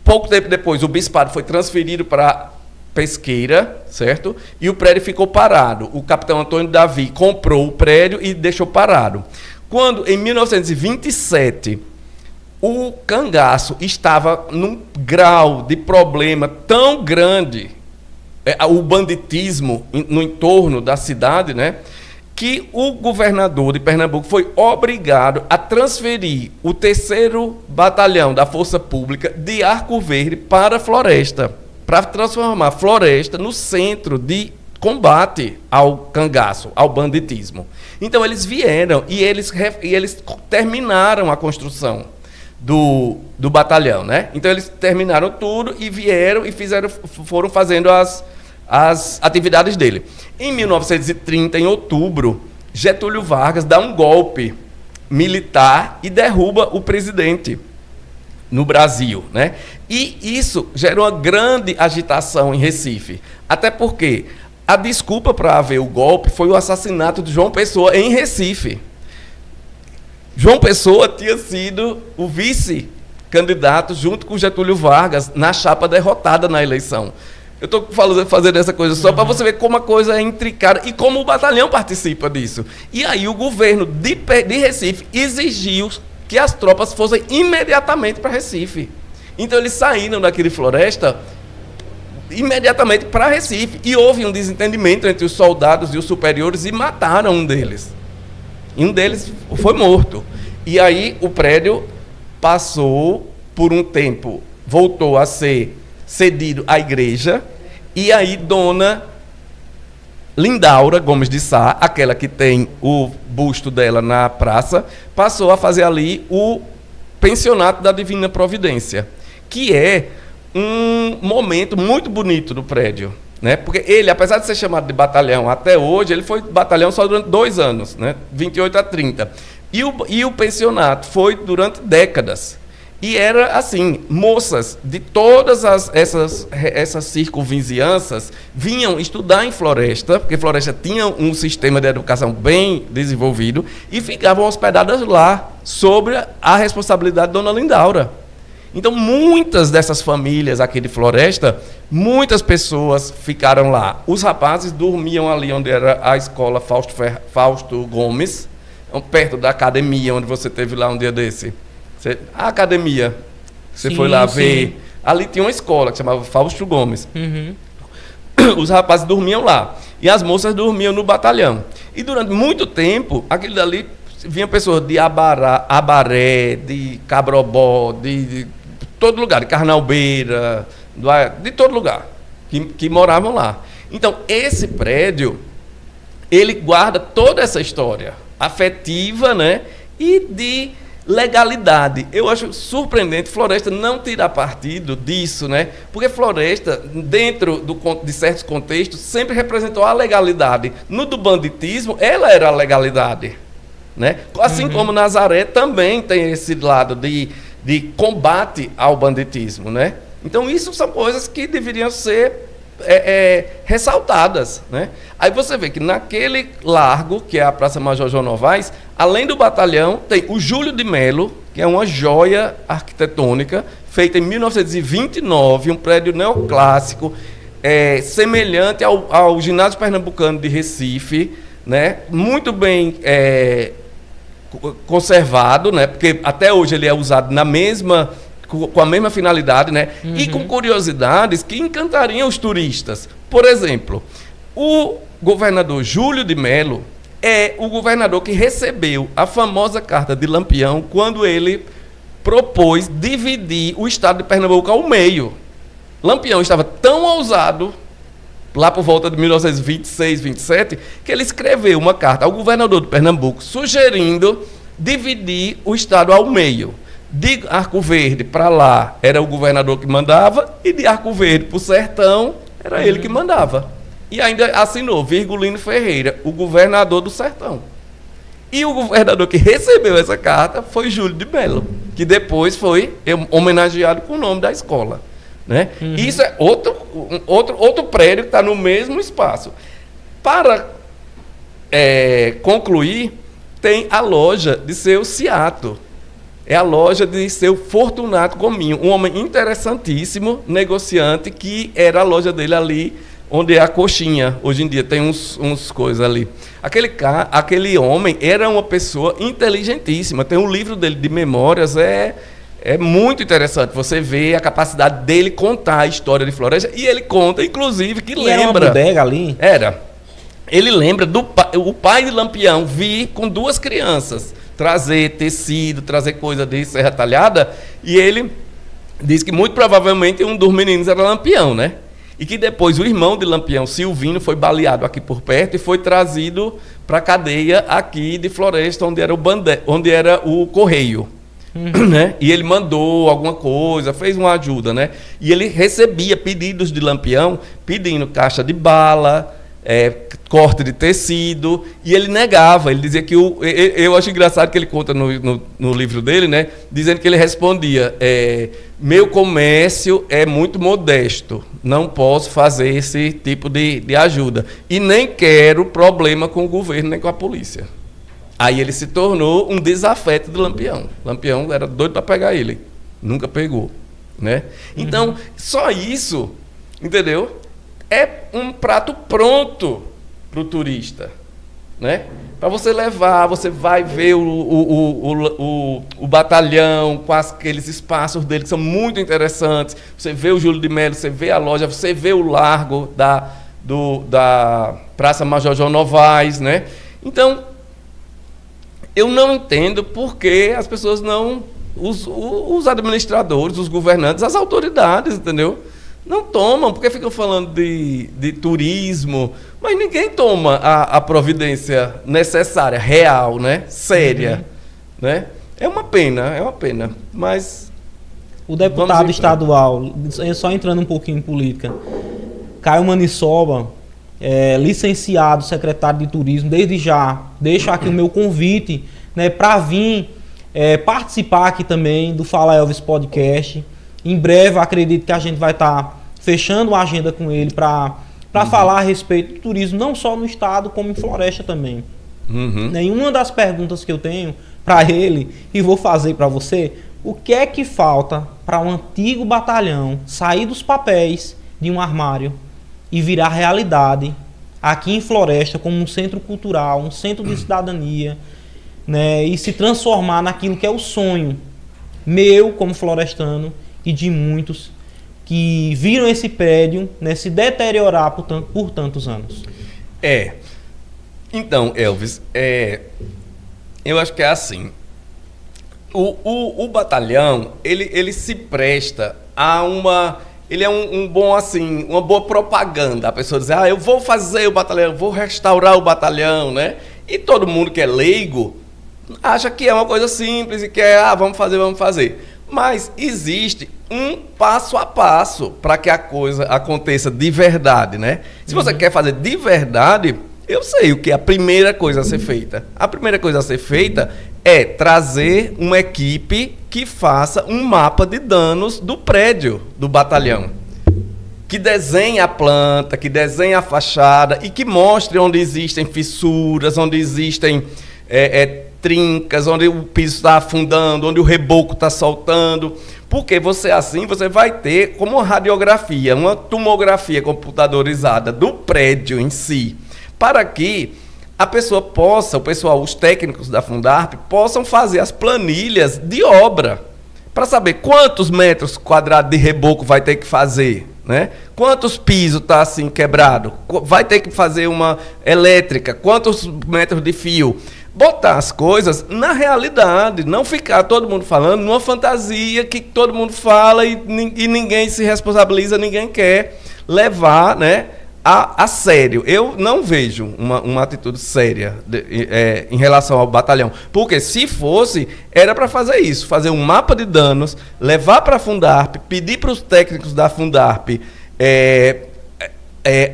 Pouco tempo depois, o bispado foi transferido para Pesqueira, certo? E o prédio ficou parado. O capitão Antônio Davi comprou o prédio e deixou parado. Quando, em 1927, o cangaço estava num grau de problema tão grande, o banditismo no entorno da cidade, né, que o governador de Pernambuco foi obrigado a transferir o 3º Batalhão da Força Pública de Arco Verde para Floresta, para transformar Floresta no centro de combate ao cangaço, ao banditismo. Então eles vieram e eles terminaram a construção do batalhão, né? Então eles terminaram tudo e vieram e foram fazendo as atividades dele. Em 1930, em outubro, Getúlio Vargas dá um golpe militar e derruba o presidente no Brasil, né? E isso gerou uma grande agitação em Recife. Até porque a desculpa para haver o golpe foi o assassinato de João Pessoa em Recife. João Pessoa tinha sido o vice-candidato junto com Getúlio Vargas na chapa derrotada na eleição. Eu estou fazendo essa coisa só para você ver como a coisa é intricada e como o batalhão participa disso. E aí o governo de Recife exigiu que as tropas fossem imediatamente para Recife. Então eles saíram daqui de Floresta imediatamente para Recife. E houve um desentendimento entre os soldados e os superiores e mataram um deles. E um deles foi morto. E aí o prédio passou por um tempo, voltou a ser cedido à igreja, e aí Dona Lindaura Gomes de Sá, aquela que tem o busto dela na praça, passou a fazer ali o pensionato da Divina Providência, que é um momento muito bonito do prédio, né? Porque ele, apesar de ser chamado de batalhão até hoje, ele foi batalhão só durante 2 anos, né? 28 a 30. E o pensionato foi durante décadas. E era assim, moças de todas essas circunvizinhanças vinham estudar em Floresta, porque Floresta tinha um sistema de educação bem desenvolvido, e ficavam hospedadas lá, sob a responsabilidade de Dona Lindaura. Então, muitas dessas famílias aqui de Floresta, muitas pessoas ficaram lá. Os rapazes dormiam ali onde era a escola Fausto Gomes, perto da academia, onde você teve lá um dia desse. A academia, você foi lá ver, ali tinha uma escola que chamava Fausto Gomes. Uhum. Os rapazes dormiam lá e as moças dormiam no batalhão. E durante muito tempo, aquele dali, vinham pessoas de Abaré, de Cabrobó, de todo lugar, de Carnalbeira, de todo lugar, que moravam lá. Então, esse prédio, ele guarda toda essa história afetiva, né, e de legalidade. Eu acho surpreendente Floresta não tirar partido disso, né? Porque Floresta, dentro de certos contextos, sempre representou a legalidade. No do banditismo, ela era a legalidade, né? Assim como Nazaré também tem esse lado de combate ao banditismo, né? Então, isso são coisas que deveriam ser ressaltadas, né? Aí você vê que naquele largo, que é a Praça Major João Novaes, além do batalhão, tem o Júlio de Melo, que é uma joia arquitetônica, feita em 1929, um prédio neoclássico, semelhante ao Ginásio Pernambucano de Recife, né? Muito bem conservado, né? Porque até hoje ele é usado com a mesma finalidade, né? E com curiosidades que encantariam os turistas. Por exemplo, o governador Júlio de Mello é o governador que recebeu a famosa carta de Lampião quando ele propôs dividir o estado de Pernambuco ao meio. Lampião estava tão ousado, lá por volta de 1926, 27, que ele escreveu uma carta ao governador de Pernambuco sugerindo dividir o estado ao meio. De Arco Verde para lá era o governador que mandava e de Arco Verde para o Sertão era ele que mandava. E ainda assinou Virgulino Ferreira, o governador do Sertão. E o governador que recebeu essa carta foi Júlio de Mello, que depois foi homenageado com o nome da escola. Né? Isso é outro prédio que está no mesmo espaço. Para concluir, tem a loja de seu Ciato. É a loja de seu Fortunato Gominho, um homem interessantíssimo, negociante, que era a loja dele ali, onde é a coxinha. Hoje em dia tem uns coisas ali. Aquele homem era uma pessoa inteligentíssima. Tem um livro dele de memórias, é muito interessante. Você vê a capacidade dele contar a história de Floresta. E ele conta, inclusive, que lembra... Era uma bodega ali? Era. Ele lembra o pai de Lampião vir com 2 crianças, trazer tecido, trazer coisa de Serra Talhada. E ele diz que muito provavelmente um dos meninos era Lampião, né? E que depois o irmão de Lampião, Silvino, foi baleado aqui por perto e foi trazido para a cadeia aqui de Floresta, onde era o Correio. Né? E ele mandou alguma coisa, fez uma ajuda, né? E ele recebia pedidos de Lampião, pedindo caixa de bala, corte de tecido, e ele negava. Ele dizia que eu acho engraçado que ele conta no livro dele, né? Dizendo que ele respondia: meu comércio é muito modesto, não posso fazer esse tipo de ajuda e nem quero problema com o governo nem com a polícia. Aí ele se tornou um desafeto de Lampião. Lampião era doido para pegar ele. Nunca pegou, né? Então, só isso, entendeu? É um prato pronto para o turista, né? Para você levar, você vai ver o batalhão com aqueles espaços dele que são muito interessantes. Você vê o Júlio de Mello, você vê a loja, você vê o largo da Praça Major João Novaes, né? Então, eu não entendo por que as pessoas não... Os administradores, os governantes, as autoridades, entendeu? Não tomam, porque ficam falando de turismo, mas ninguém toma a providência necessária, real, né? Séria. Né? É uma pena, mas... O deputado estadual, só entrando um pouquinho em política, Caio Manissoba, licenciado, secretário de turismo, desde já, deixo aqui o meu convite, né, para vir participar aqui também do Fala Elvis Podcast. Em breve, acredito que a gente vai estar fechando a agenda com ele para falar a respeito do turismo, não só no estado, como em Floresta também. E uma das perguntas que eu tenho para ele, e vou fazer para você: o que é que falta para um antigo batalhão sair dos papéis de um armário e virar realidade aqui em Floresta como um centro cultural, um centro de cidadania, né, e se transformar naquilo que é o sonho meu como florestano e de muitos que viram esse prédio, né, se deteriorar por tantos anos? Então, Elvis, eu acho que é assim. O batalhão, ele se presta a uma... Ele é um bom, assim, uma boa propaganda. A pessoa diz: eu vou fazer o batalhão, vou restaurar o batalhão, né? E todo mundo que é leigo acha que é uma coisa simples e que vamos fazer. Mas existe um passo a passo para que a coisa aconteça de verdade, né? Se você quer fazer de verdade, eu sei o que é a primeira coisa a ser feita. A primeira coisa a ser feita é trazer uma equipe que faça um mapa de danos do prédio do batalhão, que desenhe a planta, que desenhe a fachada e que mostre onde existem fissuras, onde existem trincas, onde o piso está afundando, onde o reboco está soltando. Porque você vai ter como uma radiografia, uma tomografia computadorizada do prédio em si, para que a pessoa possa, o pessoal, os técnicos da Fundarp, possam fazer as planilhas de obra para saber quantos metros quadrados de reboco vai ter que fazer, né? Quantos pisos está assim quebrado, vai ter que fazer uma elétrica, quantos metros de fio. Botar as coisas na realidade, não ficar todo mundo falando numa fantasia que todo mundo fala e ninguém se responsabiliza, ninguém quer levar, né, a sério. Eu não vejo uma atitude séria em relação ao batalhão, porque se fosse, era para fazer isso, fazer um mapa de danos, levar para a Fundarp, pedir para os técnicos da Fundarp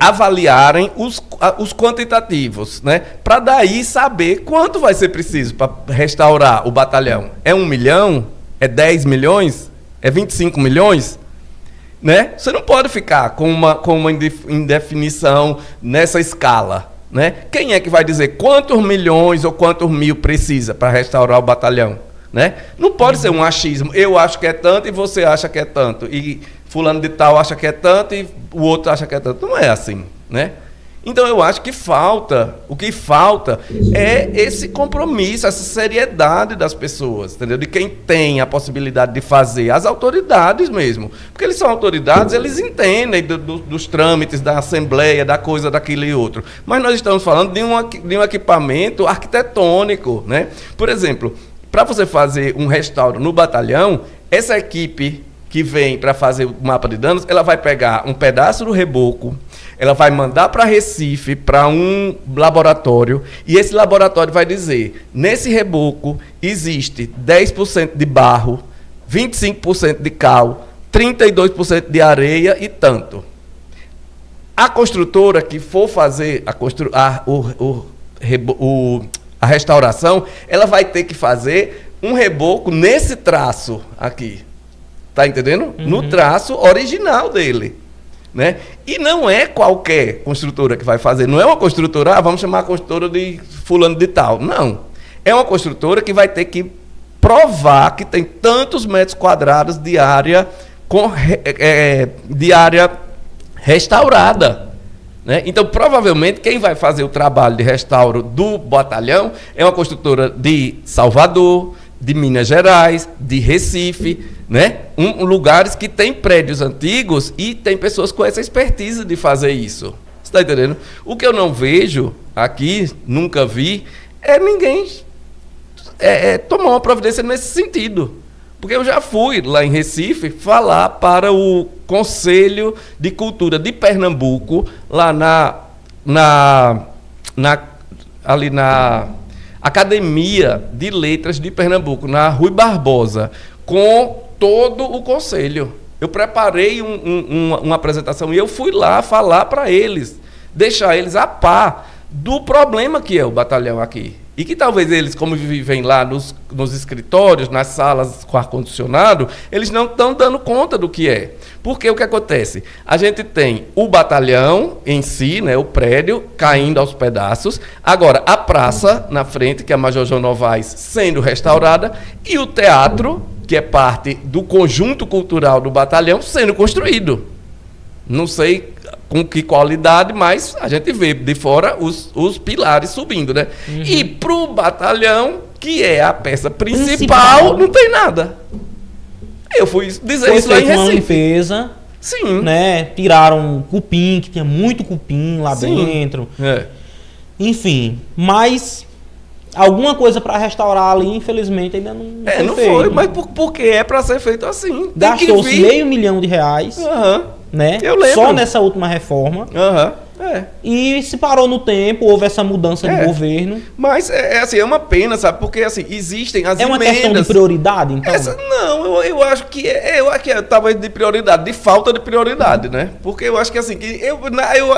avaliarem os quantitativos, né? Para daí saber quanto vai ser preciso para restaurar o batalhão. É 1 milhão? É 10 milhões? É 25 milhões? Né? Você não pode ficar com uma indefinição nessa escala, né? Quem é que vai dizer quantos milhões ou quantos mil precisa para restaurar o batalhão? Né? Não pode ser um achismo. Eu acho que é tanto e você acha que é tanto. E fulano de tal acha que é tanto e o outro acha que é tanto. Não é assim, né? Então eu acho que o que falta é esse compromisso, essa seriedade das pessoas, entendeu? De quem tem a possibilidade de fazer, as autoridades mesmo. Porque eles são autoridades, eles entendem dos trâmites, da assembleia, da coisa, daquilo e outro. Mas nós estamos falando de um equipamento arquitetônico, né? Por exemplo, para você fazer um restauro no batalhão, essa equipe que vem para fazer o mapa de danos, ela vai pegar um pedaço do reboco, ela vai mandar para Recife, para um laboratório, e esse laboratório vai dizer, nesse reboco existe 10% de barro, 25% de cal, 32% de areia e tanto. A construtora que for fazer a restauração, ela vai ter que fazer um reboco nesse traço aqui. Tá entendendo? Uhum. No traço original dele, né? E não é qualquer construtora que vai fazer. Não é uma construtora, vamos chamar a construtora de fulano de tal. Não. É uma construtora que vai ter que provar que tem tantos metros quadrados de área, de área restaurada. Né? Então, provavelmente, quem vai fazer o trabalho de restauro do batalhão é uma construtora de Salvador, de Minas Gerais, de Recife, né? Lugares que tem prédios antigos e tem pessoas com essa expertise de fazer isso. Você está entendendo? O que eu não vejo aqui, nunca vi, é ninguém tomar uma providência nesse sentido. Porque eu já fui lá em Recife falar para o Conselho de Cultura de Pernambuco, lá ali na Academia de Letras de Pernambuco, na Rui Barbosa, com todo o conselho. Eu preparei uma apresentação e eu fui lá falar para eles, deixar eles a par do problema que é o batalhão aqui. E que talvez eles, como vivem lá nos escritórios, nas salas com ar-condicionado, eles não estão dando conta do que é. Porque o que acontece? A gente tem o batalhão em si, né, o prédio, caindo aos pedaços. Agora, a praça na frente, que é a Major João Novaes, sendo restaurada. E o teatro, que é parte do conjunto cultural do batalhão, sendo construído. Não sei com que qualidade, mas a gente vê de fora os pilares subindo, né? Uhum. E pro batalhão, que é a peça principal, não tem nada. Eu fui dizer isso lá em Recife. Uma limpeza. Sim. Né? Tiraram cupim, que tinha muito cupim lá dentro. É. Enfim, mas alguma coisa para restaurar ali, infelizmente, ainda não foi feito. Foi, mas porque é para ser feito assim. Gastou-se R$500 mil. Aham. Né? Eu lembro. Só nessa última reforma. E se parou no tempo, houve essa mudança de governo. Mas assim, é uma pena, sabe? Porque assim, existem as emendas. É uma questão de prioridade, então? Eu acho que talvez de prioridade, de falta de prioridade, né? Porque eu acho que assim,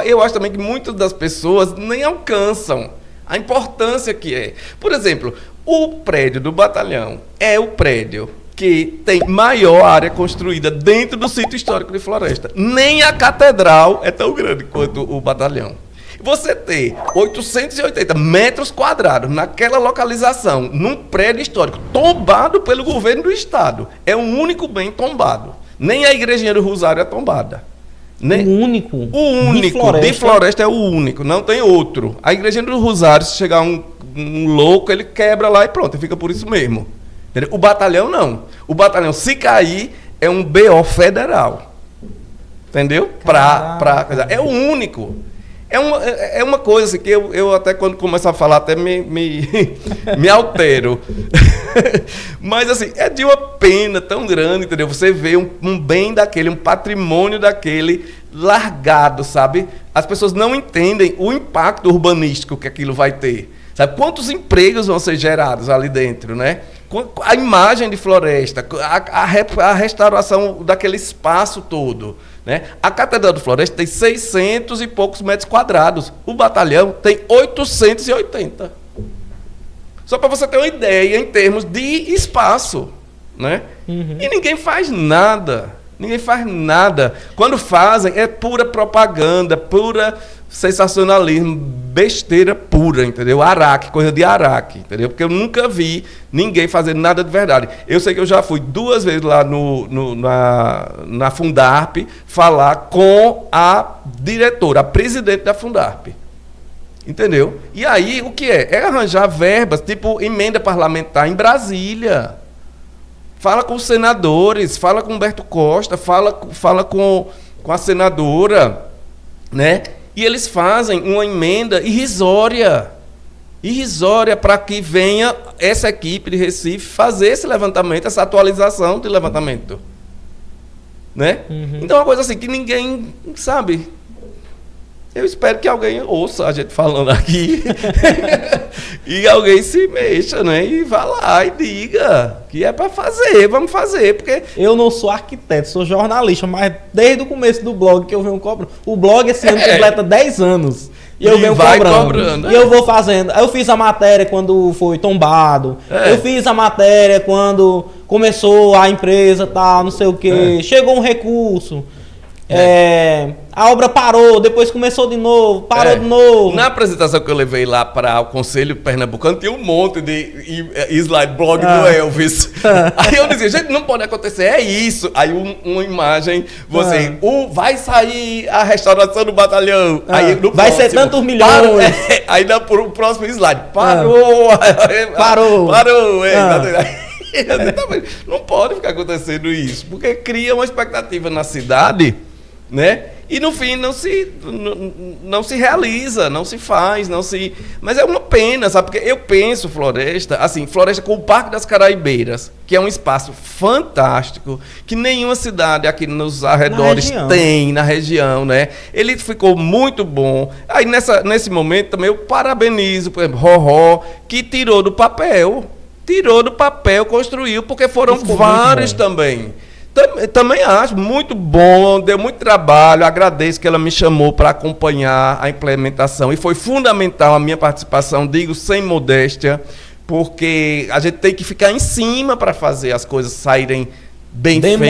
eu acho também que muitas das pessoas nem alcançam a importância que é. Por exemplo, o prédio do batalhão é o prédio que tem maior área construída dentro do sítio histórico de Floresta. Nem a catedral é tão grande quanto o batalhão. Você ter 880 metros quadrados naquela localização, num prédio histórico, tombado pelo governo do estado, é o único bem tombado. Nem a igrejinha do Rosário é tombada. Né? O único. O único. De Floresta é o único. Não tem outro. A Igrejinha do Rosário, se chegar um louco, ele quebra lá e pronto. Fica por isso mesmo. Entendeu? O batalhão não. O batalhão, se cair, é um BO federal. Entendeu? É o único. É uma coisa assim, que eu até quando começo a falar até me altero. Mas assim, é de uma pena tão grande, entendeu? Você vê um bem daquele, um patrimônio daquele largado, sabe? As pessoas não entendem o impacto urbanístico que aquilo vai ter. Sabe? Quantos empregos vão ser gerados ali dentro, né? A imagem de Floresta, a restauração daquele espaço todo. Né? A Catedral do Floresta tem 600 e poucos metros quadrados. O batalhão tem 880. Só para você ter uma ideia em termos de espaço. Né? Uhum. E ninguém faz nada. Ninguém faz nada. Quando fazem, é pura propaganda, pura sensacionalismo, besteira pura, entendeu? Araque, coisa de Araque, entendeu? Porque eu nunca vi ninguém fazendo nada de verdade. Eu sei que eu já fui 2 vezes lá na Fundarp falar com a diretora, a presidente da Fundarp. Entendeu? E aí, o que é? É arranjar verbas, tipo emenda parlamentar em Brasília. Fala com os senadores, fala com Humberto Costa, fala com a senadora, né? E eles fazem uma emenda irrisória para que venha essa equipe de Recife fazer esse levantamento, essa atualização de levantamento. Né? Uhum. Então é uma coisa assim que ninguém sabe. Eu espero que alguém ouça a gente falando aqui e alguém se mexa, né? E vá lá e diga que é para fazer, vamos fazer, porque... Eu não sou arquiteto, sou jornalista, mas desde o começo do blog que eu venho cobrando. O blog esse ano completa 10 anos. E eu venho cobrando. E eu vou fazendo. Eu fiz a matéria quando foi tombado. Eu fiz a matéria quando começou a empresa, tal, não sei o quê. Chegou um recurso. A obra parou, depois começou de novo, parou de novo. Na apresentação que eu levei lá para o Conselho Pernambucano, tinha um monte de slide blog do Elvis. Aí eu dizia, gente, não pode acontecer, é isso. Aí uma imagem, vai sair a restauração do batalhão. Aí, no vai ser tantos milhões. Aí dá por um próximo slide. Parou. Não pode ficar acontecendo isso, porque cria uma expectativa na cidade, né? E no fim não se realiza, não se faz, mas é uma pena, sabe? Porque eu penso Floresta com o Parque das Caraibeiras, que é um espaço fantástico, que nenhuma cidade aqui nos arredores tem na região, né? Ele ficou muito bom. Aí nesse momento também eu parabenizo, por exemplo, Roró, que tirou do papel, construiu, porque foram vários também. Também acho muito bom, deu muito trabalho, agradeço que ela me chamou para acompanhar a implementação e foi fundamental a minha participação, digo sem modéstia, porque a gente tem que ficar em cima para fazer as coisas saírem bem feitas.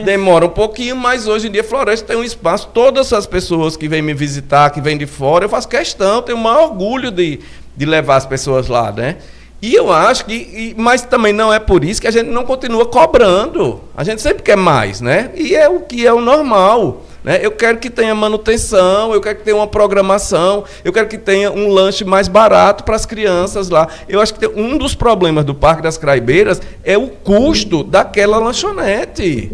Demora um pouquinho, mas hoje em dia Floresta tem um espaço, todas as pessoas que vêm me visitar, que vêm de fora, eu faço questão, tenho o maior orgulho de levar as pessoas lá, né? E eu acho mas também não é por isso que a gente não continua cobrando. A gente sempre quer mais, né? E é o que é o normal, né? Eu quero que tenha manutenção, eu quero que tenha uma programação, eu quero que tenha um lanche mais barato para as crianças lá. Eu acho que um dos problemas do Parque das Caraibeiras é o custo daquela lanchonete.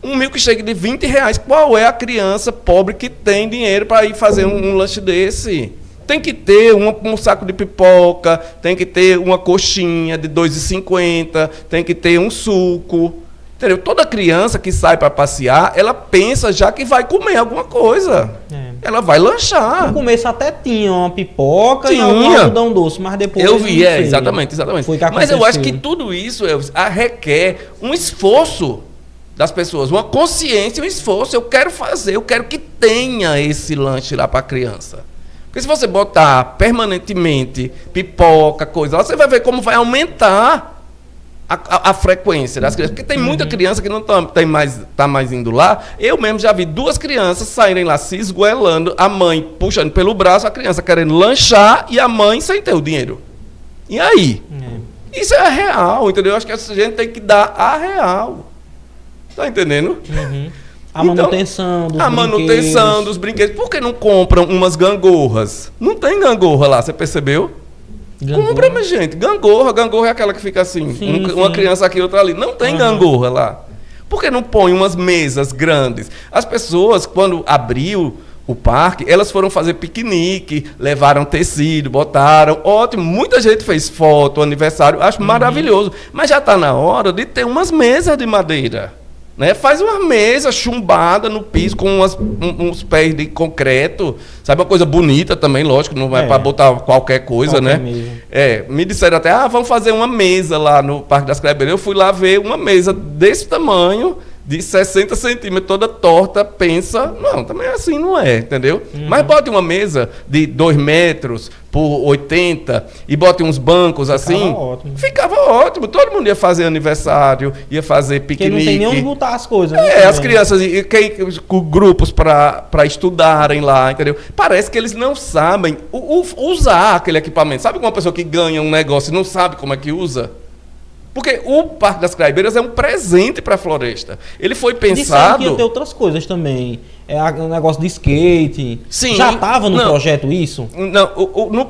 Um milkshake de R$20, qual é a criança pobre que tem dinheiro para ir fazer um lanche desse? Tem que ter um saco de pipoca, tem que ter uma coxinha de R$2,50, tem que ter um suco. Entendeu? Toda criança que sai para passear, ela pensa já que vai comer alguma coisa. Ela vai lanchar. No começo até tinha uma pipoca e um algodão doce, mas depois... Eu vi, exatamente. Mas eu acho que tudo isso requer um esforço das pessoas, uma consciência, um esforço. Eu quero fazer, eu quero que tenha esse lanche lá para a criança. Porque se você botar permanentemente pipoca, coisa, você vai ver como vai aumentar a frequência das crianças. Porque tem muita criança que não tá mais indo lá. Eu mesmo já vi 2 crianças saírem lá se esgoelando, a mãe puxando pelo braço, a criança querendo lanchar e a mãe sem ter o dinheiro. E aí? Isso é real, entendeu? Eu acho que a gente tem que dar a real. Tá entendendo? A manutenção dos A manutenção brinquedos. dos brinquedos. Por que não compram umas gangorras? Não tem gangorra lá, você percebeu? Gangorra. Compra, minha gente. Gangorra é aquela que fica assim. Sim, Uma sim. criança aqui, outra ali. Não tem gangorra lá. Por que não põe umas mesas grandes? As pessoas, quando abriu o parque, elas foram fazer piquenique, levaram tecido, botaram. Ótimo, muita gente fez foto, aniversário. Acho maravilhoso. Mas já está na hora de ter umas mesas de madeira. Né? Faz uma mesa chumbada no piso com uns pés de concreto, sabe, uma coisa bonita também, lógico, não vai para botar qualquer coisa, Qualquer né? mesa. Me disseram até, vamos fazer uma mesa lá no Parque das Clebeiras. Eu fui lá ver uma mesa desse tamanho, de 60 centímetros, toda torta, pensa, não, também assim não é, entendeu? Mas bote uma mesa de 2 metros por 80 e bote uns bancos assim. Ótimo. Ficava ótimo. Todo mundo ia fazer aniversário, ia fazer Porque piquenique. não tem nem onde botar as coisas. Né, As também. crianças, com grupos para estudarem lá, entendeu? Parece que eles não sabem usar aquele equipamento. Sabe uma pessoa que ganha um negócio e não sabe como é que usa? Porque o Parque das Craibeiras é um presente para a floresta. Ele foi Disseram que pensado... ia ter outras coisas também. Um negócio de skate. Sim. Já estava no Não. projeto isso? Não,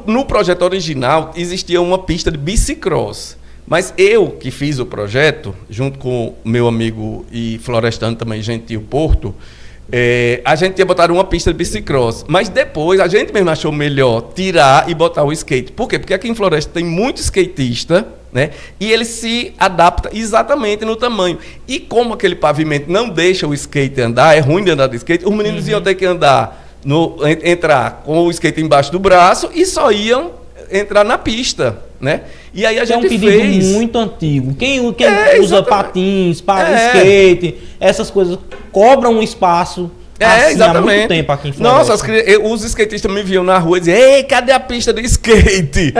no projeto original existia uma pista de bicicross. Mas eu que fiz o projeto, junto com o meu amigo e florestano também, Gentil Porto, a gente ia botar uma pista de bicicross. Mas depois a gente mesmo achou melhor tirar e botar o skate. Por quê? Porque aqui em Floresta tem muito skatista, né? E ele se adapta exatamente no tamanho. E como aquele pavimento não deixa o skate andar, é ruim de andar de skate, os meninos iam ter que andar, entrar com o skate embaixo do braço e só iam entrar na pista, né? E aí a É um gente pedido fez... muito antigo. Quem usa exatamente. patins, É. skate, essas coisas, cobram um espaço assim, exatamente. há muito tempo aqui em Floresta. Nossa, os skatistas me viam na rua e diziam, ei, cadê a pista de skate?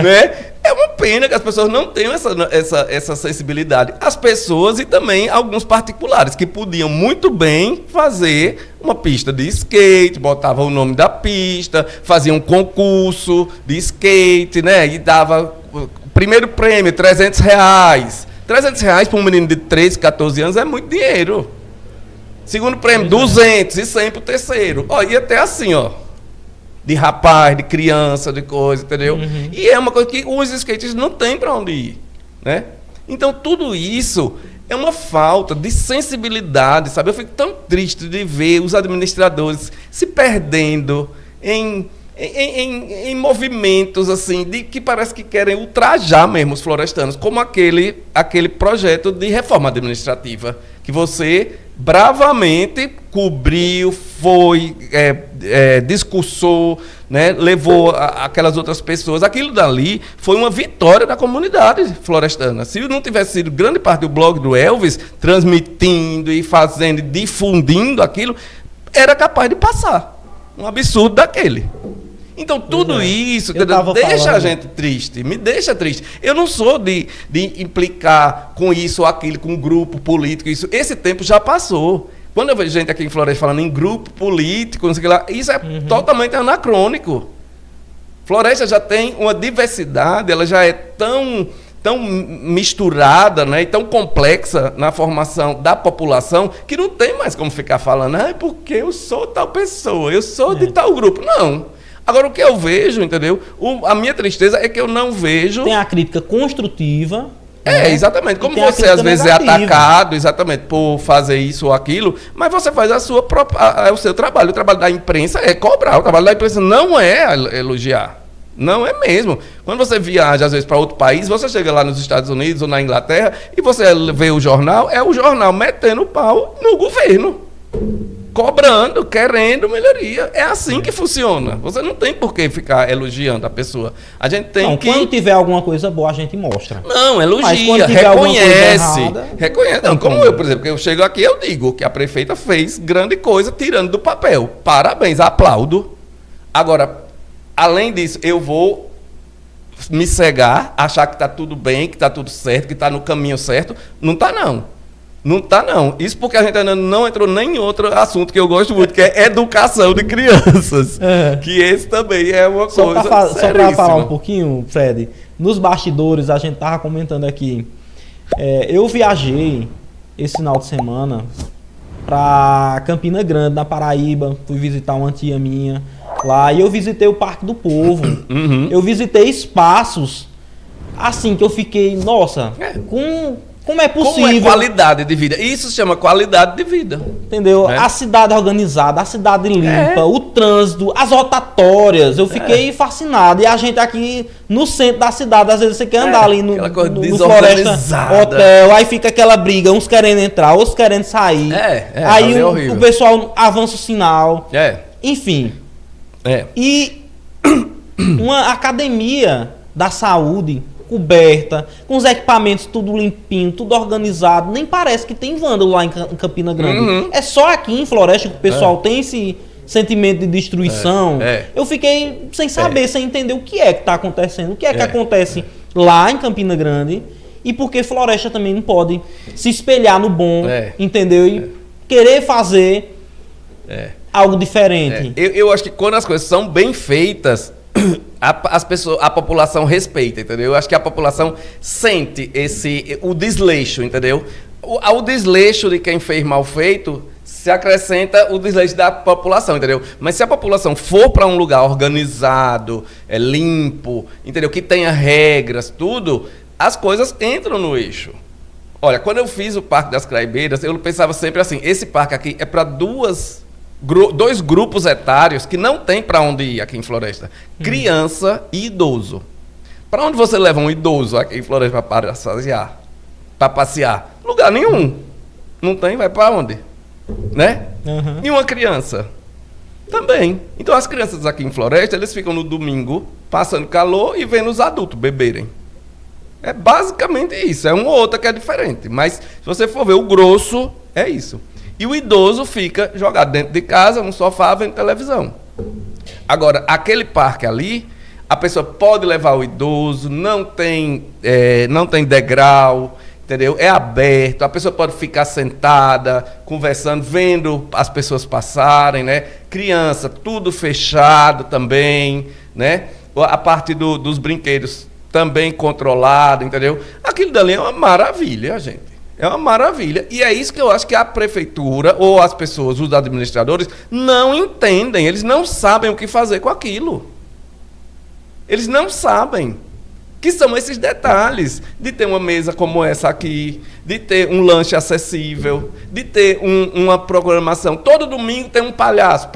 Né? É uma pena que as pessoas não tenham essa sensibilidade. As pessoas e também alguns particulares que podiam muito bem fazer uma pista de skate, botavam o nome da pista, faziam um concurso de skate, né? E dava primeiro prêmio, R$300. R$300 para um menino de 13, 14 anos é muito dinheiro. Segundo prêmio, 200 e 100 para o terceiro. Ó, ia até assim, ó. De rapaz, de criança, de coisa, entendeu? E é uma coisa que os skatistas não têm para onde ir, né? Então, tudo isso é uma falta de sensibilidade, sabe? Eu fico tão triste de ver os administradores se perdendo em movimentos, assim, de que parece que querem ultrajar mesmo os florestanos, como aquele projeto de reforma administrativa, que você bravamente cobriu, foi, discursou, né, levou aquelas outras pessoas. Aquilo dali foi uma vitória da comunidade florestana. Se não tivesse sido grande parte do blog do Elvis transmitindo e fazendo, difundindo aquilo, era capaz de passar. Um absurdo daquele. Então, tudo isso deixa a gente triste, me deixa triste. Eu não sou de implicar com isso ou aquilo, com um grupo político. Esse tempo já passou. Quando eu vejo gente aqui em Floresta falando em grupo político, não sei o que lá, isso é totalmente anacrônico. Floresta já tem uma diversidade, ela já é tão misturada, né, e tão complexa na formação da população, que não tem mais como ficar falando, porque eu sou tal pessoa, eu sou de tal grupo. Não. Agora, o que eu vejo, entendeu? A minha tristeza é que eu não vejo... Tem a crítica construtiva. Exatamente. Como você, às vezes, negativa. É atacado, exatamente, por fazer isso ou aquilo, mas você faz o seu trabalho. O trabalho da imprensa é cobrar. O trabalho da imprensa não é elogiar. Não é mesmo. Quando você viaja, às vezes, para outro país, você chega lá nos Estados Unidos ou na Inglaterra e você vê o jornal, é o jornal metendo o pau no governo. Cobrando, querendo melhoria. É assim que funciona. Você não tem por que ficar elogiando a pessoa. A gente tem que... Quando tiver alguma coisa boa, a gente mostra. Não, elogia, reconhece. Não, como eu, por exemplo, que eu chego aqui, eu digo que a prefeita fez grande coisa tirando do papel. Parabéns, aplaudo. Agora, além disso, eu vou me cegar, achar que está tudo bem, que está tudo certo, que está no caminho certo. Não está, não. Não está, não. Isso porque a gente ainda não entrou nem em outro assunto que eu gosto muito, que é educação de crianças. Que esse também é uma coisa seríssima. Só para falar um pouquinho, Fred, nos bastidores, a gente estava comentando aqui, eu viajei esse final de semana pra Campina Grande, na Paraíba. Fui visitar uma tia minha lá e eu visitei o Parque do Povo. Eu visitei espaços assim que eu fiquei, nossa, como é possível? Como é qualidade de vida? Isso se chama qualidade de vida. Entendeu? A cidade organizada, a cidade limpa, o trânsito, as rotatórias. Eu fiquei fascinado. E a gente aqui no centro da cidade, às vezes você quer andar ali no Floresta Hotel, aí fica aquela briga, uns querendo entrar, outros querendo sair. Aí o pessoal avança o sinal. Enfim. E uma academia da saúde coberta, com os equipamentos tudo limpinho, tudo organizado. Nem parece que tem vândalo lá em Campina Grande. É só aqui em Floresta que o pessoal tem esse sentimento de destruição. Eu fiquei sem saber, sem entender o que é que está acontecendo, o que é que acontece lá em Campina Grande e porque Floresta também não pode se espelhar no bom, entendeu? E querer fazer algo diferente. Eu acho que quando as coisas são bem feitas, a população respeita, entendeu? Eu acho que a população sente o desleixo, entendeu? Ao desleixo de quem fez mal feito, se acrescenta o desleixo da população, entendeu? Mas se a população for para um lugar organizado, limpo, entendeu? Que tenha regras, tudo, as coisas entram no eixo. Olha, quando eu fiz o Parque das Craibeiras, eu pensava sempre assim, esse parque aqui é para dois grupos etários que não tem para onde ir aqui em Floresta. Criança e idoso. Para onde você leva um idoso aqui em Floresta para passear? Lugar nenhum. Não tem, vai para onde? Né? E uma criança? Também. Então as crianças aqui em Floresta, eles ficam no domingo passando calor e vendo os adultos beberem. É basicamente isso. É uma ou outra que é diferente. Mas se você for ver o grosso, é isso. E o idoso fica jogado dentro de casa, no sofá, vendo televisão. Agora, aquele parque ali, a pessoa pode levar o idoso, não tem degrau, entendeu? É aberto, a pessoa pode ficar sentada, conversando, vendo as pessoas passarem, né? Criança, tudo fechado também, né? A parte dos brinquedos também controlado, entendeu? Aquilo dali é uma maravilha, gente. É uma maravilha. E é isso que eu acho que a prefeitura ou as pessoas, os administradores, não entendem. Eles não sabem o que fazer com aquilo. Eles não sabem. Que são esses detalhes de ter uma mesa como essa aqui, de ter um lanche acessível, de ter uma programação. Todo domingo tem um palhaço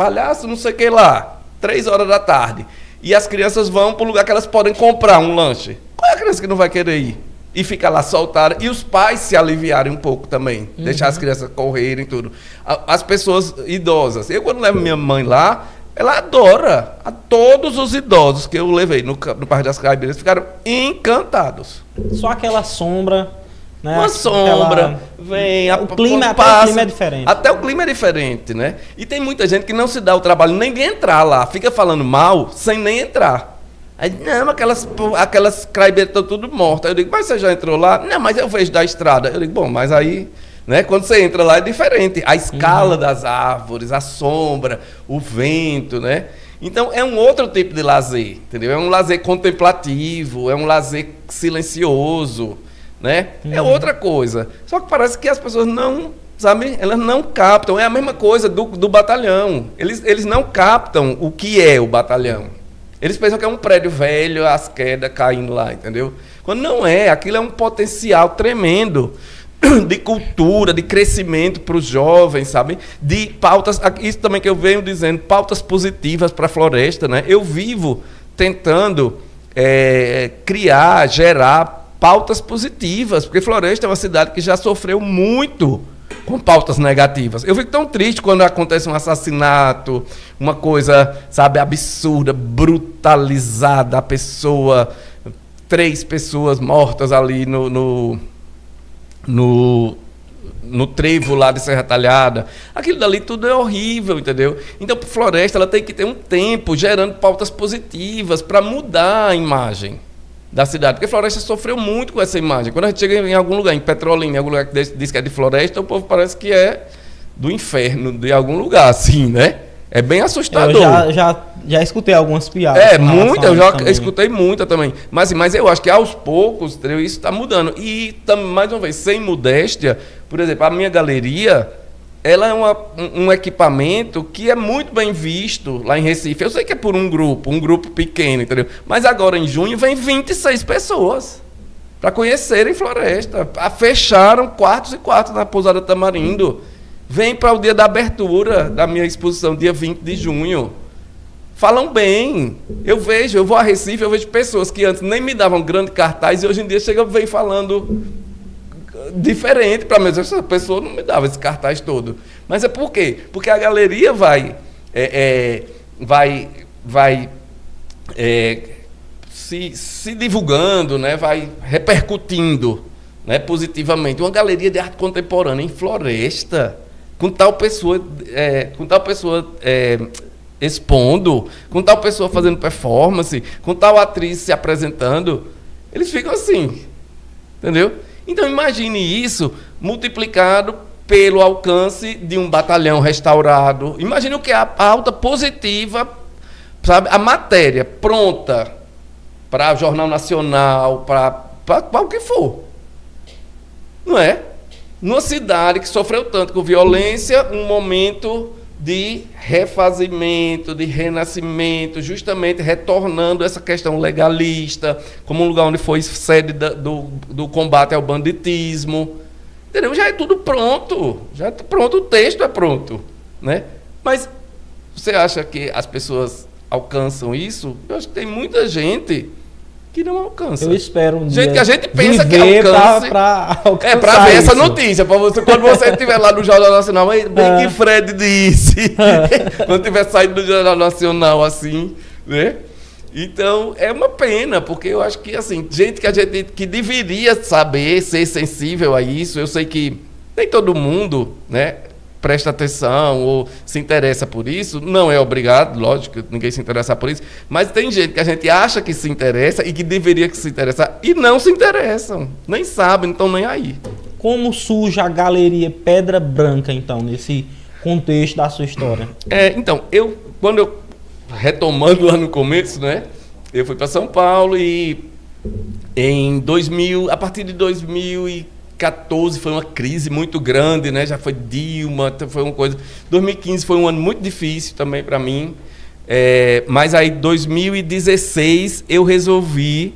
não sei o que lá, 3 horas da tarde. E as crianças vão para o lugar que elas podem comprar um lanche. Qual é a criança que não vai querer ir? E fica lá soltada. E os pais se aliviarem um pouco também. Deixar as crianças correrem e tudo. As pessoas idosas. Eu, quando levo minha mãe lá, ela adora. A todos os idosos que eu levei no Parque das Craibeiras ficaram encantados. Só aquela sombra, né? Uma sombra. Vem, o clima é diferente. Até o clima é diferente, né? E tem muita gente que não se dá o trabalho nem de entrar lá. Fica falando mal sem nem entrar. Aí, não, aquelas craibeiras estão tudo mortas. Eu digo, mas você já entrou lá? Não, mas eu vejo da estrada. Eu digo, bom, mas aí, né, quando você entra lá é diferente. A escala das árvores, a sombra, o vento, né? Então, é um outro tipo de lazer, entendeu? É um lazer contemplativo, é um lazer silencioso, né? É outra coisa. Só que parece que as pessoas não, sabe, elas não captam. É a mesma coisa do batalhão. Eles não captam o que é o batalhão. Eles pensam que é um prédio velho, as quedas caindo lá, entendeu? Quando não é, aquilo é um potencial tremendo de cultura, de crescimento para os jovens, sabe? De pautas, isso também que eu venho dizendo, pautas positivas para a floresta, né? Eu vivo tentando criar, gerar pautas positivas, porque Floresta é uma cidade que já sofreu muito com pautas negativas. Eu fico tão triste quando acontece um assassinato, uma coisa, sabe, absurda, brutalizada, a pessoa, 3 pessoas mortas ali no trevo lá de Serra Talhada. Aquilo dali tudo é horrível, entendeu? Então, a Floresta ela tem que ter um tempo gerando pautas positivas para mudar a imagem da cidade, porque Floresta sofreu muito com essa imagem. Quando a gente chega em algum lugar, em Petrolina, em algum lugar que diz que é de Floresta, o povo parece que é do inferno, de algum lugar, assim, né? É bem assustador. Eu já escutei algumas piadas. Eu já escutei muita também. Mas eu acho que aos poucos isso está mudando. E, mais uma vez, sem modéstia, Por exemplo, a minha galeria, ela é um equipamento que é muito bem visto lá em Recife. Eu sei que é por um grupo pequeno, entendeu? Mas agora, em junho, vem 26 pessoas para conhecerem Floresta. Fecharam quartos e quartos na Pousada Tamarindo. Vem para o dia da abertura da minha exposição, dia 20 de junho. Falam bem. Eu vou a Recife, eu vejo pessoas que antes nem me davam grande cartaz e hoje em dia vem falando diferente para mim. Essa pessoa não me dava esse cartaz todo. Mas é por quê? Porque a galeria vai se divulgando, né? Vai repercutindo, né? Positivamente. Uma galeria de arte contemporânea em Floresta, com tal pessoa expondo, com tal pessoa fazendo performance, com tal atriz se apresentando, eles ficam assim, entendeu? Então imagine isso multiplicado pelo alcance de um batalhão restaurado. Imagine o que é a pauta positiva, sabe? A matéria pronta para o Jornal Nacional, para o que for. Não é? Numa cidade que sofreu tanto com violência, um momento de refazimento, de renascimento, justamente retornando essa questão legalista, como um lugar onde foi sede do combate ao banditismo. Entendeu? Já é tudo pronto. Já é pronto, o texto é pronto. Né? Mas você acha que as pessoas alcançam isso? Eu acho que tem muita gente que não alcança. Eu espero um dia gente que a gente pensa que alcance para ver essa notícia, para você, quando você estiver lá no Jornal Nacional, bem que Fred disse, quando tiver saído do Jornal Nacional assim, né? Então é uma pena, porque eu acho que assim, gente que deveria saber, ser sensível a isso, eu sei que nem todo mundo, né, presta atenção ou se interessa por isso, não é obrigado, lógico, ninguém se interessa por isso, mas tem gente que a gente acha que se interessa e que deveria que se interessar e não se interessam, nem sabem, não estão nem aí. Como surge a Galeria Pedra Branca, então, nesse contexto da sua história? Então, retomando lá no começo, né, eu fui para São Paulo e a partir de 2014 foi uma crise muito grande, né? Já foi Dilma, foi uma coisa. 2015 foi um ano muito difícil também para mim. Mas aí, 2016, eu resolvi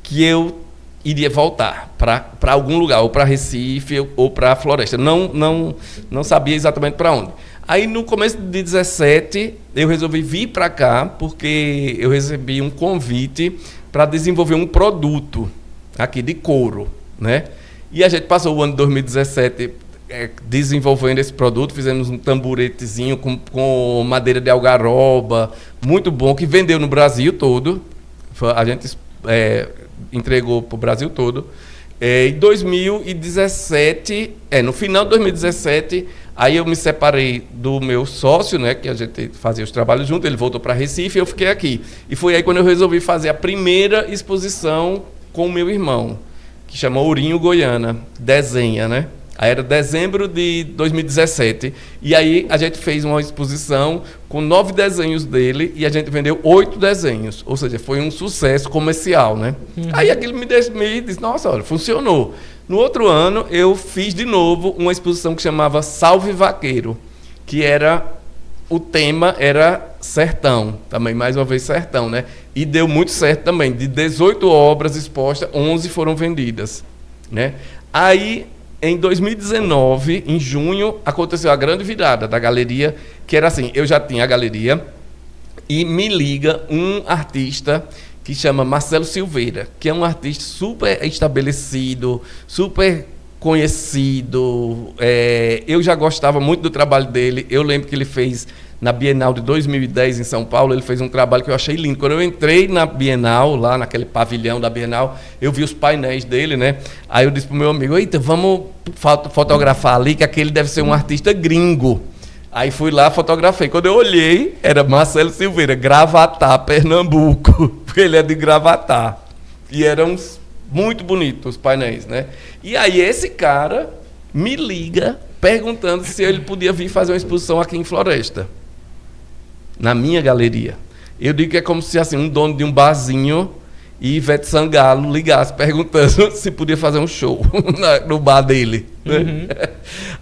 que eu iria voltar para algum lugar, ou para Recife, ou para Floresta. Não sabia exatamente para onde. Aí, no começo de 2017, eu resolvi vir para cá, porque eu recebi um convite para desenvolver um produto aqui de couro, né? E a gente passou o ano de 2017 desenvolvendo esse produto, fizemos um tamburetezinho com madeira de algaroba, muito bom, que vendeu no Brasil todo. A gente entregou para o Brasil todo. Em 2017, no final de 2017, aí eu me separei do meu sócio, né, que a gente fazia os trabalhos junto, ele voltou para Recife e eu fiquei aqui. E foi aí quando eu resolvi fazer a primeira exposição com o meu irmão, que chama Ourinho Goiânia, desenha, né? Aí era dezembro de 2017. E aí a gente fez uma exposição com 9 desenhos dele e a gente vendeu 8 desenhos. Ou seja, foi um sucesso comercial, né? Aí aquilo me disse, nossa, olha, funcionou. No outro ano, eu fiz de novo uma exposição que chamava Salve Vaqueiro, que o tema era sertão, também mais uma vez sertão, né? E deu muito certo também. De 18 obras expostas, 11 foram vendidas, né? Aí, em 2019, em junho, aconteceu a grande virada da galeria, que era assim, eu já tinha a galeria e me liga um artista que chama Marcelo Silveira, que é um artista super estabelecido, super conhecido. Eu já gostava muito do trabalho dele. Eu lembro que ele fez na Bienal de 2010 em São Paulo, ele fez um trabalho que eu achei lindo. Quando eu entrei na Bienal, lá naquele pavilhão da Bienal, eu vi os painéis dele, né? Aí eu disse pro meu amigo, eita, vamos fotografar ali, que aquele deve ser um artista gringo. Aí fui lá, fotografei. Quando eu olhei, era Marcelo Silveira, Gravatá, Pernambuco, porque ele é de Gravatá. E eram muito bonitos os painéis, né? E aí esse cara me liga perguntando se ele podia vir fazer uma exposição aqui em Floresta, na minha galeria. Eu digo que é como se assim, um dono de um barzinho e Ivete Sangalo ligasse perguntando se podia fazer um show no bar dele. Né?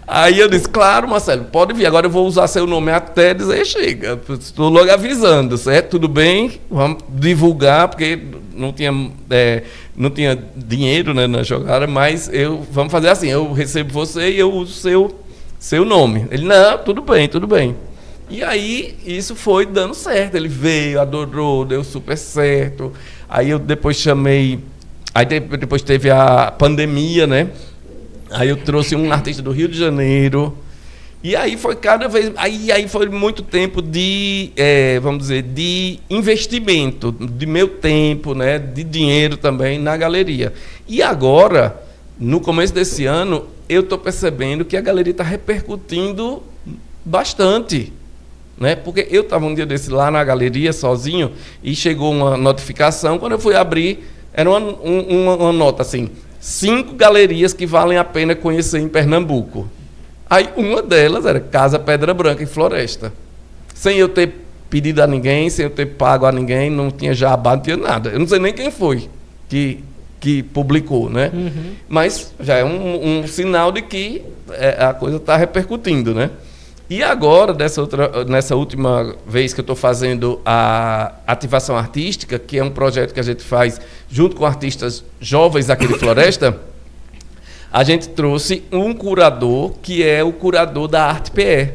Aí eu disse, claro, Marcelo, pode vir. Agora eu vou usar seu nome até dizer chega. Estou logo avisando, certo? Tudo bem, vamos divulgar, porque não tinha dinheiro, né, na jogada, mas vamos fazer assim, eu recebo você e eu uso seu nome. Ele, não, tudo bem, tudo bem. E aí isso foi dando certo. Ele veio, adorou, deu super certo. Aí eu depois chamei... Aí depois teve a pandemia, né? Aí eu trouxe um artista do Rio de Janeiro. E aí foi cada vez... Aí foi muito tempo de, vamos dizer, de investimento, de meu tempo, né? De dinheiro também na galeria. E agora, no começo desse ano, eu estou percebendo que a galeria está repercutindo bastante. Né? Porque eu estava um dia desse lá na galeria, sozinho, e chegou uma notificação. Quando eu fui abrir, era uma nota assim, 5 galerias que valem a pena conhecer em Pernambuco. Aí uma delas era Casa Pedra Branca, em Floresta. Sem eu ter pedido a ninguém, sem eu ter pago a ninguém, não tinha jabá, não tinha nada. Eu não sei nem quem foi que publicou, né? Uhum. Mas já é um sinal de que a coisa está repercutindo, né? E agora, nessa última vez que eu estou fazendo a ativação artística, que é um projeto que a gente faz junto com artistas jovens aqui de Floresta, a gente trouxe um curador, que é o curador da Arte PE.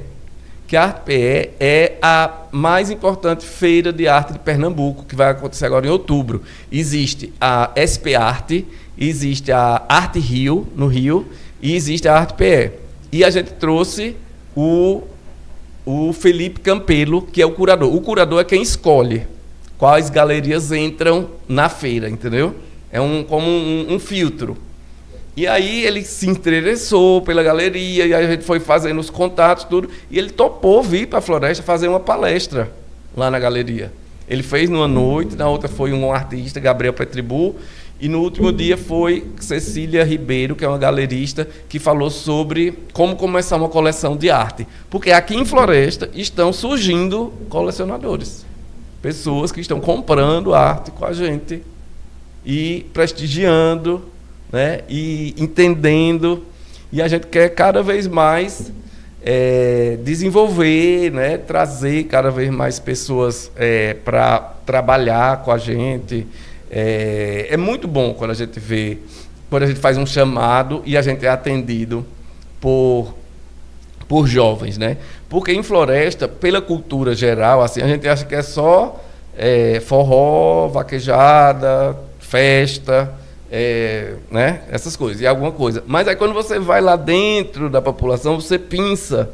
Que a Arte PE é a mais importante feira de arte de Pernambuco, que vai acontecer agora em outubro. Existe a SP Arte, existe a Arte Rio, no Rio, e existe a Arte PE. E a gente trouxe o Felipe Campelo, que é o curador. O curador é quem escolhe quais galerias entram na feira, entendeu? É como um filtro. E aí ele se interessou pela galeria, e aí a gente foi fazendo os contatos, tudo, e ele topou vir para a Floresta fazer uma palestra lá na galeria. Ele fez numa noite, na outra foi um artista, Gabriel Petribu, e no último dia foi Cecília Ribeiro, que é uma galerista, que falou sobre como começar uma coleção de arte. Porque aqui em Floresta estão surgindo colecionadores. Pessoas que estão comprando arte com a gente e prestigiando, né, e entendendo. E a gente quer cada vez mais desenvolver, né, trazer cada vez mais pessoas para trabalhar com a gente. É muito bom quando a gente faz um chamado e a gente é atendido por jovens, né? Porque em Floresta, pela cultura geral, assim, a gente acha que é só forró, vaquejada, festa, né? Essas coisas, e alguma coisa. Mas aí quando você vai lá dentro da população, você pinça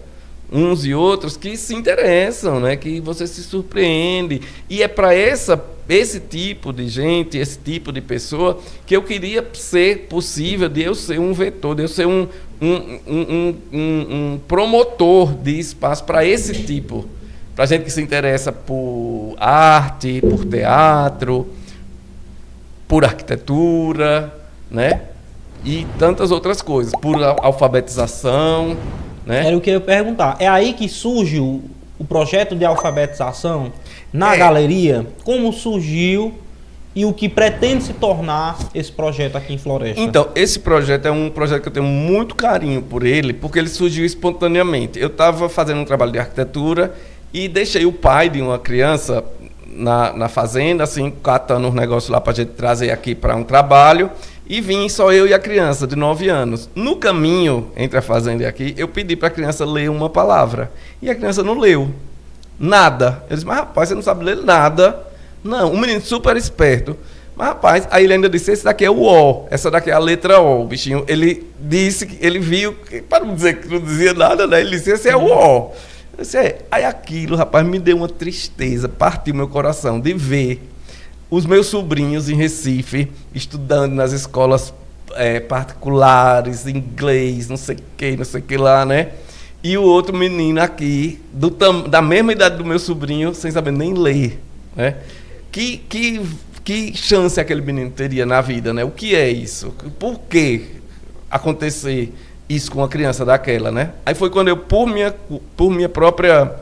uns e outros que se interessam, né? Que você se surpreende. E é para esse tipo de gente, esse tipo de pessoa, que eu queria ser possível de eu ser um vetor, de eu ser um promotor de espaço para esse tipo. Para gente que se interessa por arte, por teatro, por arquitetura, né? E tantas outras coisas, por alfabetização, né? Era o que eu ia perguntar. É aí que surge o projeto de alfabetização na galeria? Como surgiu e o que pretende se tornar esse projeto aqui em Floresta? Então, esse projeto é um projeto que eu tenho muito carinho por ele, porque ele surgiu espontaneamente. Eu estava fazendo um trabalho de arquitetura e deixei o pai de uma criança na fazenda, assim, catando uns negócios lá para a gente trazer aqui para um trabalho, e vim só eu e a criança de 9 anos. No caminho entre a fazenda e aqui, eu pedi para a criança ler uma palavra, e a criança não leu nada. Eu disse, mas rapaz, você não sabe ler nada? Não, um menino super esperto. Mas rapaz, aí ele ainda disse, esse daqui é o O, essa daqui é a letra O, o bichinho. Ele disse, que ele viu, para não dizer que não dizia nada, né? Ele disse, esse é o O. Eu disse, Aí aquilo, rapaz, me deu uma tristeza, partiu meu coração de ver os meus sobrinhos em Recife, estudando nas escolas particulares, inglês, não sei o que lá, né? E o outro menino aqui, da mesma idade do meu sobrinho, sem saber nem ler, né? Que chance aquele menino teria na vida, né? O que é isso? Por que acontecer isso com uma criança daquela, né? Aí foi quando eu, por minha própria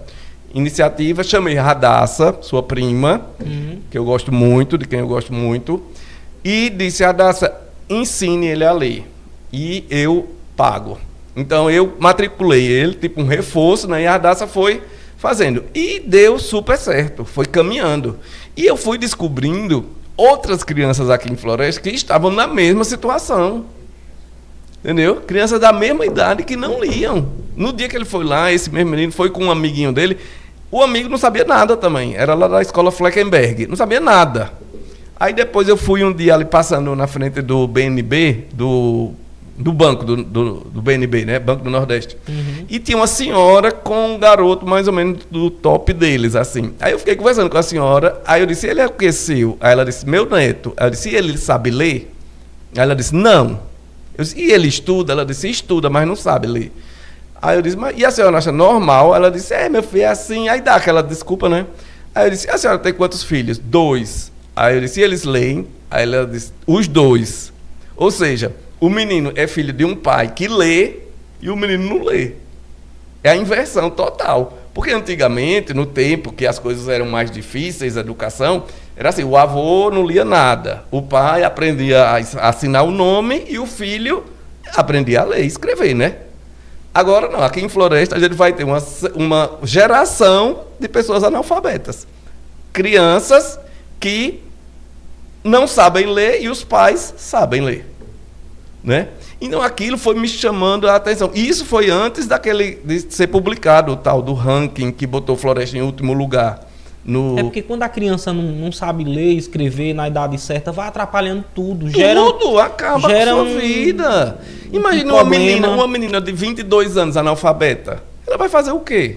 iniciativa, chamei Radassa, sua prima, que eu gosto muito, de quem eu gosto muito, e disse: Radassa, ensine ele a ler, e eu pago. Então eu matriculei ele, tipo um reforço, né? E a Radassa foi fazendo. E deu super certo, foi caminhando. E eu fui descobrindo outras crianças aqui em Floresta que estavam na mesma situação. Entendeu? Crianças da mesma idade que não liam. No dia que ele foi lá, esse mesmo menino foi com um amiguinho dele. O amigo não sabia nada também. Era lá da escola Fleckenberg. Não sabia nada. Aí depois eu fui um dia ali passando na frente do BNB, do banco do BNB, né? Banco do Nordeste. E tinha uma senhora com um garoto mais ou menos do top deles, assim. Aí eu fiquei conversando com a senhora. Aí eu disse: ele é o que seu? Aí ela disse: meu neto. Aí eu disse: e ele sabe ler? Aí ela disse: não. Eu disse: e ele estuda? Ela disse: estuda, mas não sabe ler. Aí eu disse: mas e a senhora acha normal? Ela disse: meu filho, é assim. Aí dá aquela desculpa, né? Aí eu disse: a senhora tem quantos filhos? 2. Aí eu disse: e eles leem? Aí ela disse: os 2. Ou seja, o menino é filho de um pai que lê e o menino não lê. É a inversão total. Porque antigamente, no tempo que as coisas eram mais difíceis, a educação, era assim: o avô não lia nada, o pai aprendia a assinar o nome e o filho aprendia a ler e escrever, né? Agora não, aqui em Floresta a gente vai ter uma geração de pessoas analfabetas. Crianças que não sabem ler e os pais sabem ler, né? Então aquilo foi me chamando a atenção. E isso foi antes de ser publicado o tal do ranking que botou Floresta em último lugar. É porque quando a criança não sabe ler e escrever na idade certa, vai atrapalhando tudo. Tudo acaba com a sua vida. Imagina uma menina de 22 anos analfabeta. Ela vai fazer o quê?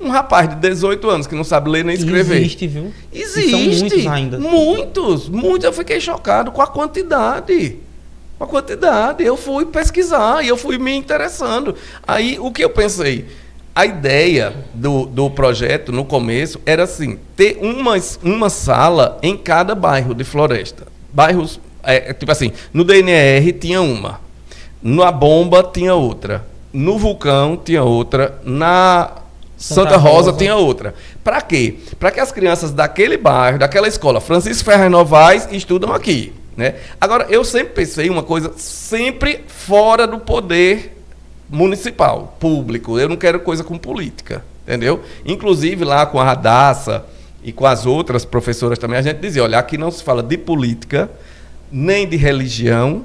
Um rapaz de 18 anos que não sabe ler nem escrever. Existe, viu? Existe. E são muitos ainda. Muitos. Eu fiquei chocado com a quantidade. Eu fui pesquisar e eu fui me interessando. Aí, o que eu pensei? A ideia do projeto, no começo, era assim: ter uma sala em cada bairro de Floresta. Bairros, tipo assim, no DNR tinha uma, na Bomba tinha outra, no Vulcão tinha outra, na Santa Rosa tinha outra. Para quê? Para que as crianças daquele bairro, daquela escola, Francisco Ferraz Novaes, estudam aqui, né? Agora, eu sempre pensei uma coisa, sempre fora do poder municipal, público. Eu não quero coisa com política, entendeu? Inclusive lá com a Radassa e com as outras professoras também, a gente dizia: olha, aqui não se fala de política, nem de religião,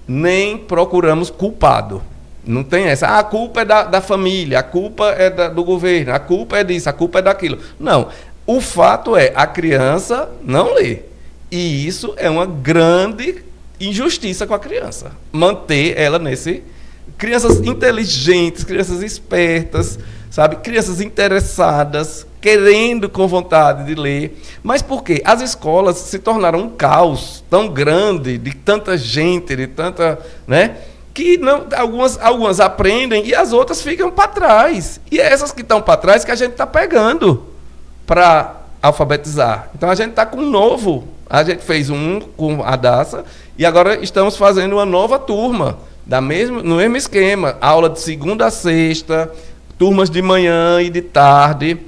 nem procuramos culpado. Não tem essa: a culpa é da família, a culpa é do governo, a culpa é disso, a culpa é daquilo. Não. O fato é, a criança não lê. E isso é uma grande injustiça com a criança. Manter ela nesse... Crianças inteligentes, crianças espertas, sabe? Crianças interessadas, querendo com vontade de ler. Mas por quê? As escolas se tornaram um caos tão grande, de tanta gente, de tanta... né? Que não, algumas aprendem e as outras ficam para trás. E é essas que estão para trás que a gente está pegando para alfabetizar. Então a gente está com um novo... A gente fez um com a Daça e agora estamos fazendo uma nova turma. No mesmo esquema, aula de segunda a sexta, turmas de manhã e de tarde,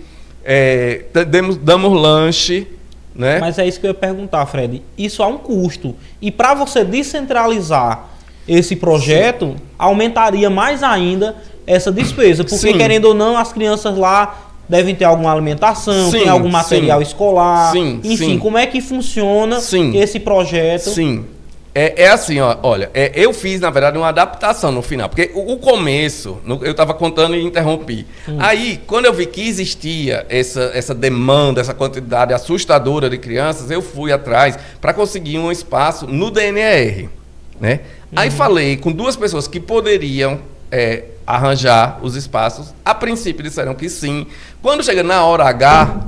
damos lanche, né? Mas é isso que eu ia perguntar, Fred. Isso há um custo. E para você descentralizar esse projeto, aumentaria mais ainda essa despesa. Porque, querendo ou não, as crianças lá devem ter alguma alimentação, tem algum material escolar. Enfim, como é que funciona esse projeto? É assim, olha, eu fiz, na verdade, uma adaptação no final, porque o começo, eu estava contando e interrompi. Aí, quando eu vi que existia essa demanda, essa quantidade assustadora de crianças, eu fui atrás para conseguir um espaço no DNR, né? Aí falei com 2 pessoas que poderiam arranjar os espaços. A princípio disseram que sim. Quando chega na hora H...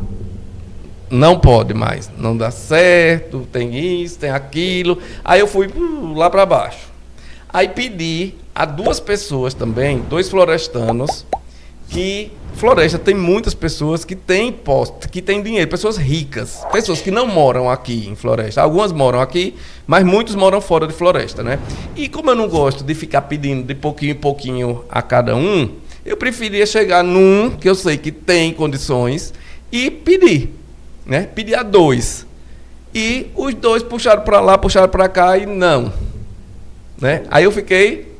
não pode mais, não dá certo, tem isso, tem aquilo. Aí eu fui lá para baixo. Aí pedi a 2 pessoas também, 2 florestanos, que Floresta tem muitas pessoas que têm posto, que têm dinheiro, pessoas ricas, pessoas que não moram aqui em Floresta. Algumas moram aqui, mas muitos moram fora de Floresta, né? E como eu não gosto de ficar pedindo de pouquinho em pouquinho a cada um, eu preferia chegar num que eu sei que tem condições e pedi, né? Pedi a 2. E os 2 puxaram para lá, puxaram para cá e não, né? Aí eu fiquei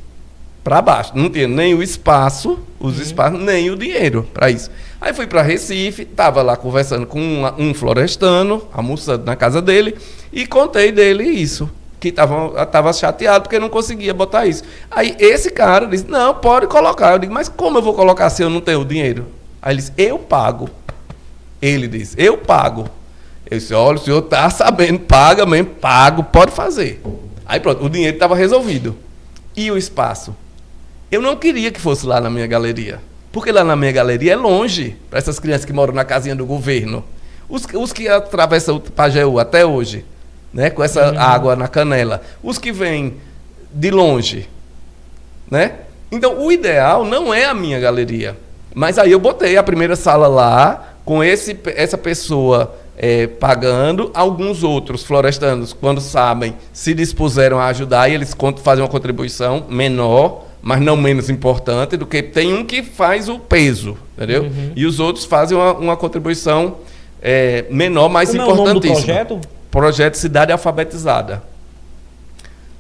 para baixo, não tinha nem o espaço, os espaços, nem o dinheiro para isso. Aí fui para Recife, estava lá conversando com um florestano, almoçando na casa dele, e contei dele isso, que estava chateado porque não conseguia botar isso. Aí esse cara disse, não, pode colocar. Eu digo, mas como eu vou colocar se eu não tenho o dinheiro? Aí ele disse, eu pago. Ele disse, eu pago. Eu disse, olha, o senhor está sabendo, paga mesmo, pago, pode fazer. Aí pronto, o dinheiro estava resolvido. E o espaço? Eu não queria que fosse lá na minha galeria. Porque lá na minha galeria é longe para essas crianças que moram na casinha do governo. Os que atravessam o Pajeú até hoje, né, com essa água na canela. Os que vêm de longe, né? Então, o ideal não é a minha galeria. Mas aí eu botei a primeira sala lá, com essa pessoa pagando. Alguns outros florestanos, quando sabem, se dispuseram a ajudar e eles fazem uma contribuição menor, mas não menos importante, do que tem um que faz o peso, entendeu? E os outros fazem uma contribuição menor, mas importantíssima. Como é o nome do projeto? Projeto Cidade Alfabetizada.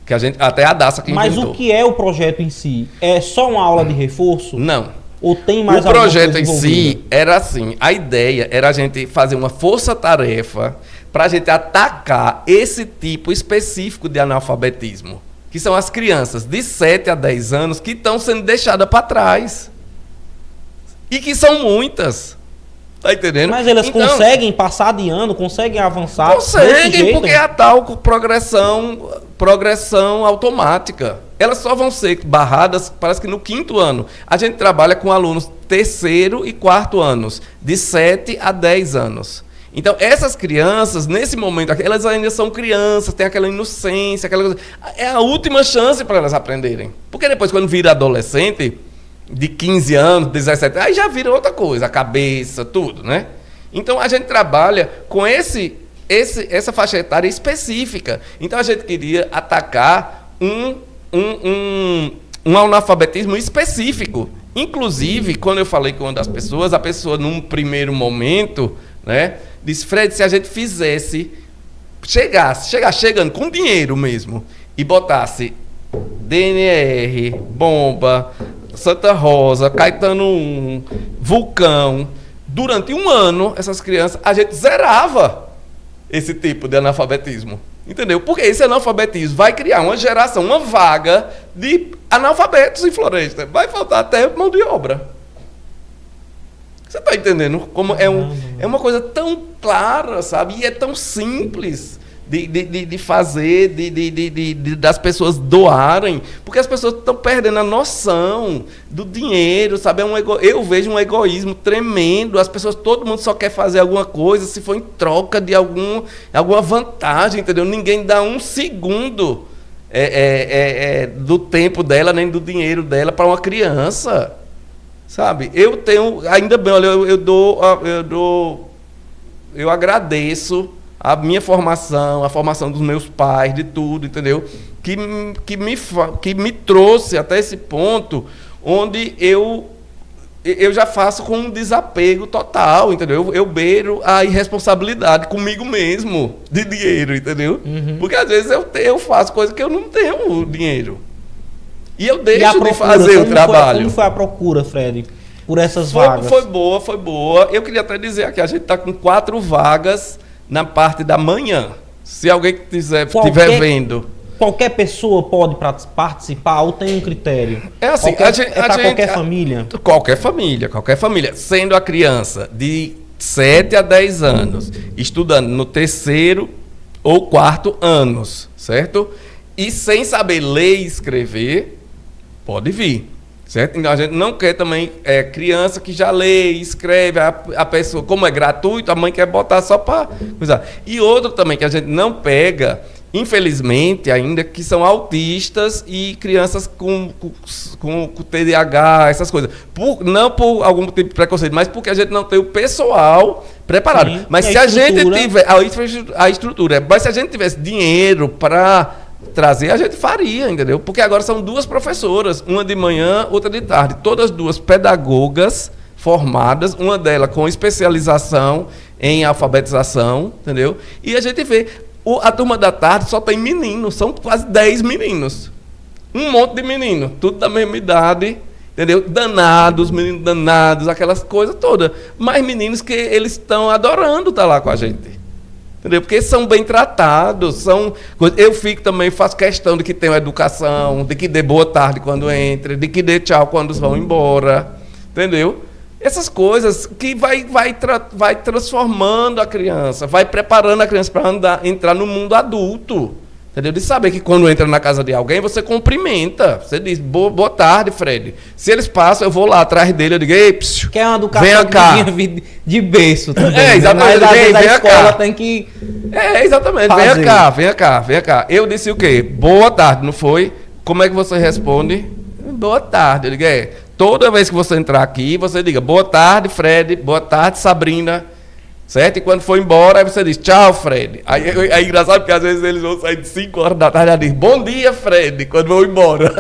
Que a gente, até a Daça que inventou. Mas o que é o projeto em si? É só uma aula de reforço? Não. Ou tem mais o projeto em si era assim, a ideia era a gente fazer uma força-tarefa para a gente atacar esse tipo específico de analfabetismo, que são as crianças de 7 a 10 anos que estão sendo deixadas para trás. E que são muitas. Tá entendendo? Mas elas conseguem passar de ano, conseguem avançar? Conseguem, porque é a tal progressão automática. Elas só vão ser barradas, parece que no 5º ano. A gente trabalha com alunos 3º e 4º anos, de 7 a 10 anos. Então, essas crianças, nesse momento, elas ainda são crianças, têm aquela inocência, é a última chance para elas aprenderem. Porque depois, quando vira adolescente, de 15 anos, 17, aí já vira outra coisa, a cabeça, tudo, né? Então, a gente trabalha com essa faixa etária específica. Então, a gente queria atacar um analfabetismo específico. Inclusive, quando eu falei com uma das pessoas, a pessoa, num primeiro momento, né, disse, Fred, se a gente fizesse, chegando com dinheiro mesmo, e botasse DNR, Bomba, Santa Rosa, Caetano 1, Vulcão, durante um ano, essas crianças, a gente zerava esse tipo de analfabetismo. Entendeu? Porque esse analfabetismo vai criar uma geração, uma vaga de analfabetos em Floresta. Vai faltar até mão de obra. Você está entendendo? Como é uma coisa tão clara, sabe? E é tão simples de fazer, das pessoas doarem, porque as pessoas estão perdendo a noção do dinheiro, sabe? Eu vejo um egoísmo tremendo, as pessoas, todo mundo só quer fazer alguma coisa, se for em troca de alguma vantagem, entendeu? Ninguém dá um segundo do tempo dela, nem do dinheiro dela para uma criança, sabe? Eu tenho, ainda bem, olha, eu agradeço a minha formação, a formação dos meus pais, de tudo, entendeu? Que me trouxe até esse ponto onde eu já faço com um desapego total, entendeu? Eu beiro a irresponsabilidade comigo mesmo de dinheiro, entendeu? Porque às vezes eu faço coisas que eu não tenho dinheiro. E eu deixo de fazer o trabalho. Como foi a procura, Fred, por essas vagas? Foi boa. Eu queria até dizer aqui, a gente está com 4 vagas na parte da manhã. Se alguém estiver vendo. Qualquer pessoa pode participar ou tem um critério? É assim, qualquer família? Qualquer família. Sendo a criança de 7 a 10 anos, estudando no 3º ou 4º anos, certo? E sem saber ler e escrever, pode vir. Certo? Então, a gente não quer também criança que já lê, escreve, a pessoa, como é gratuito, a mãe quer botar só para usar. E outro também que a gente não pega, infelizmente ainda, que são autistas e crianças com TDAH, essas coisas. Não por algum tipo de preconceito, mas porque a gente não tem o pessoal preparado. Sim, mas se a gente tiver a estrutura, mas se a gente tivesse dinheiro para trazer, a gente faria, entendeu? Porque agora são 2 professoras, uma de manhã, outra de tarde, todas 2 pedagogas formadas, uma delas com especialização em alfabetização, entendeu? E a gente vê, a turma da tarde só tem meninos, são quase 10 meninos. Um monte de menino, tudo da mesma idade, entendeu? Danados, meninos danados, aquelas coisas todas. Mas meninos que eles estão adorando estar lá com a gente. Entendeu? Porque são bem tratados, são... Eu fico também, faço questão de que tenham educação, de que dê boa tarde quando entra, de que dê tchau quando vão embora, entendeu? Essas coisas que vai transformando a criança, vai preparando a criança para entrar no mundo adulto, entendeu? De saber que quando entra na casa de alguém, você cumprimenta, você diz, boa tarde, Fred. Se eles passam, eu vou lá atrás dele, eu digo, ei, psiu, que é uma educação venha cá. De berço também. Exatamente. Mas às vezes a Venha escola cá. tem que Exatamente. fazer. Vem cá. Eu disse o quê? Boa tarde, não foi? Como é que você responde? Boa tarde. Eu digo, toda vez que você entrar aqui, você diga, boa tarde, Fred, boa tarde, Sabrina. Certo? E quando for embora, aí você diz, tchau, Fred. Aí é engraçado porque às vezes eles vão sair de 5 horas da tarde e dizem, bom dia, Fred, quando vão embora.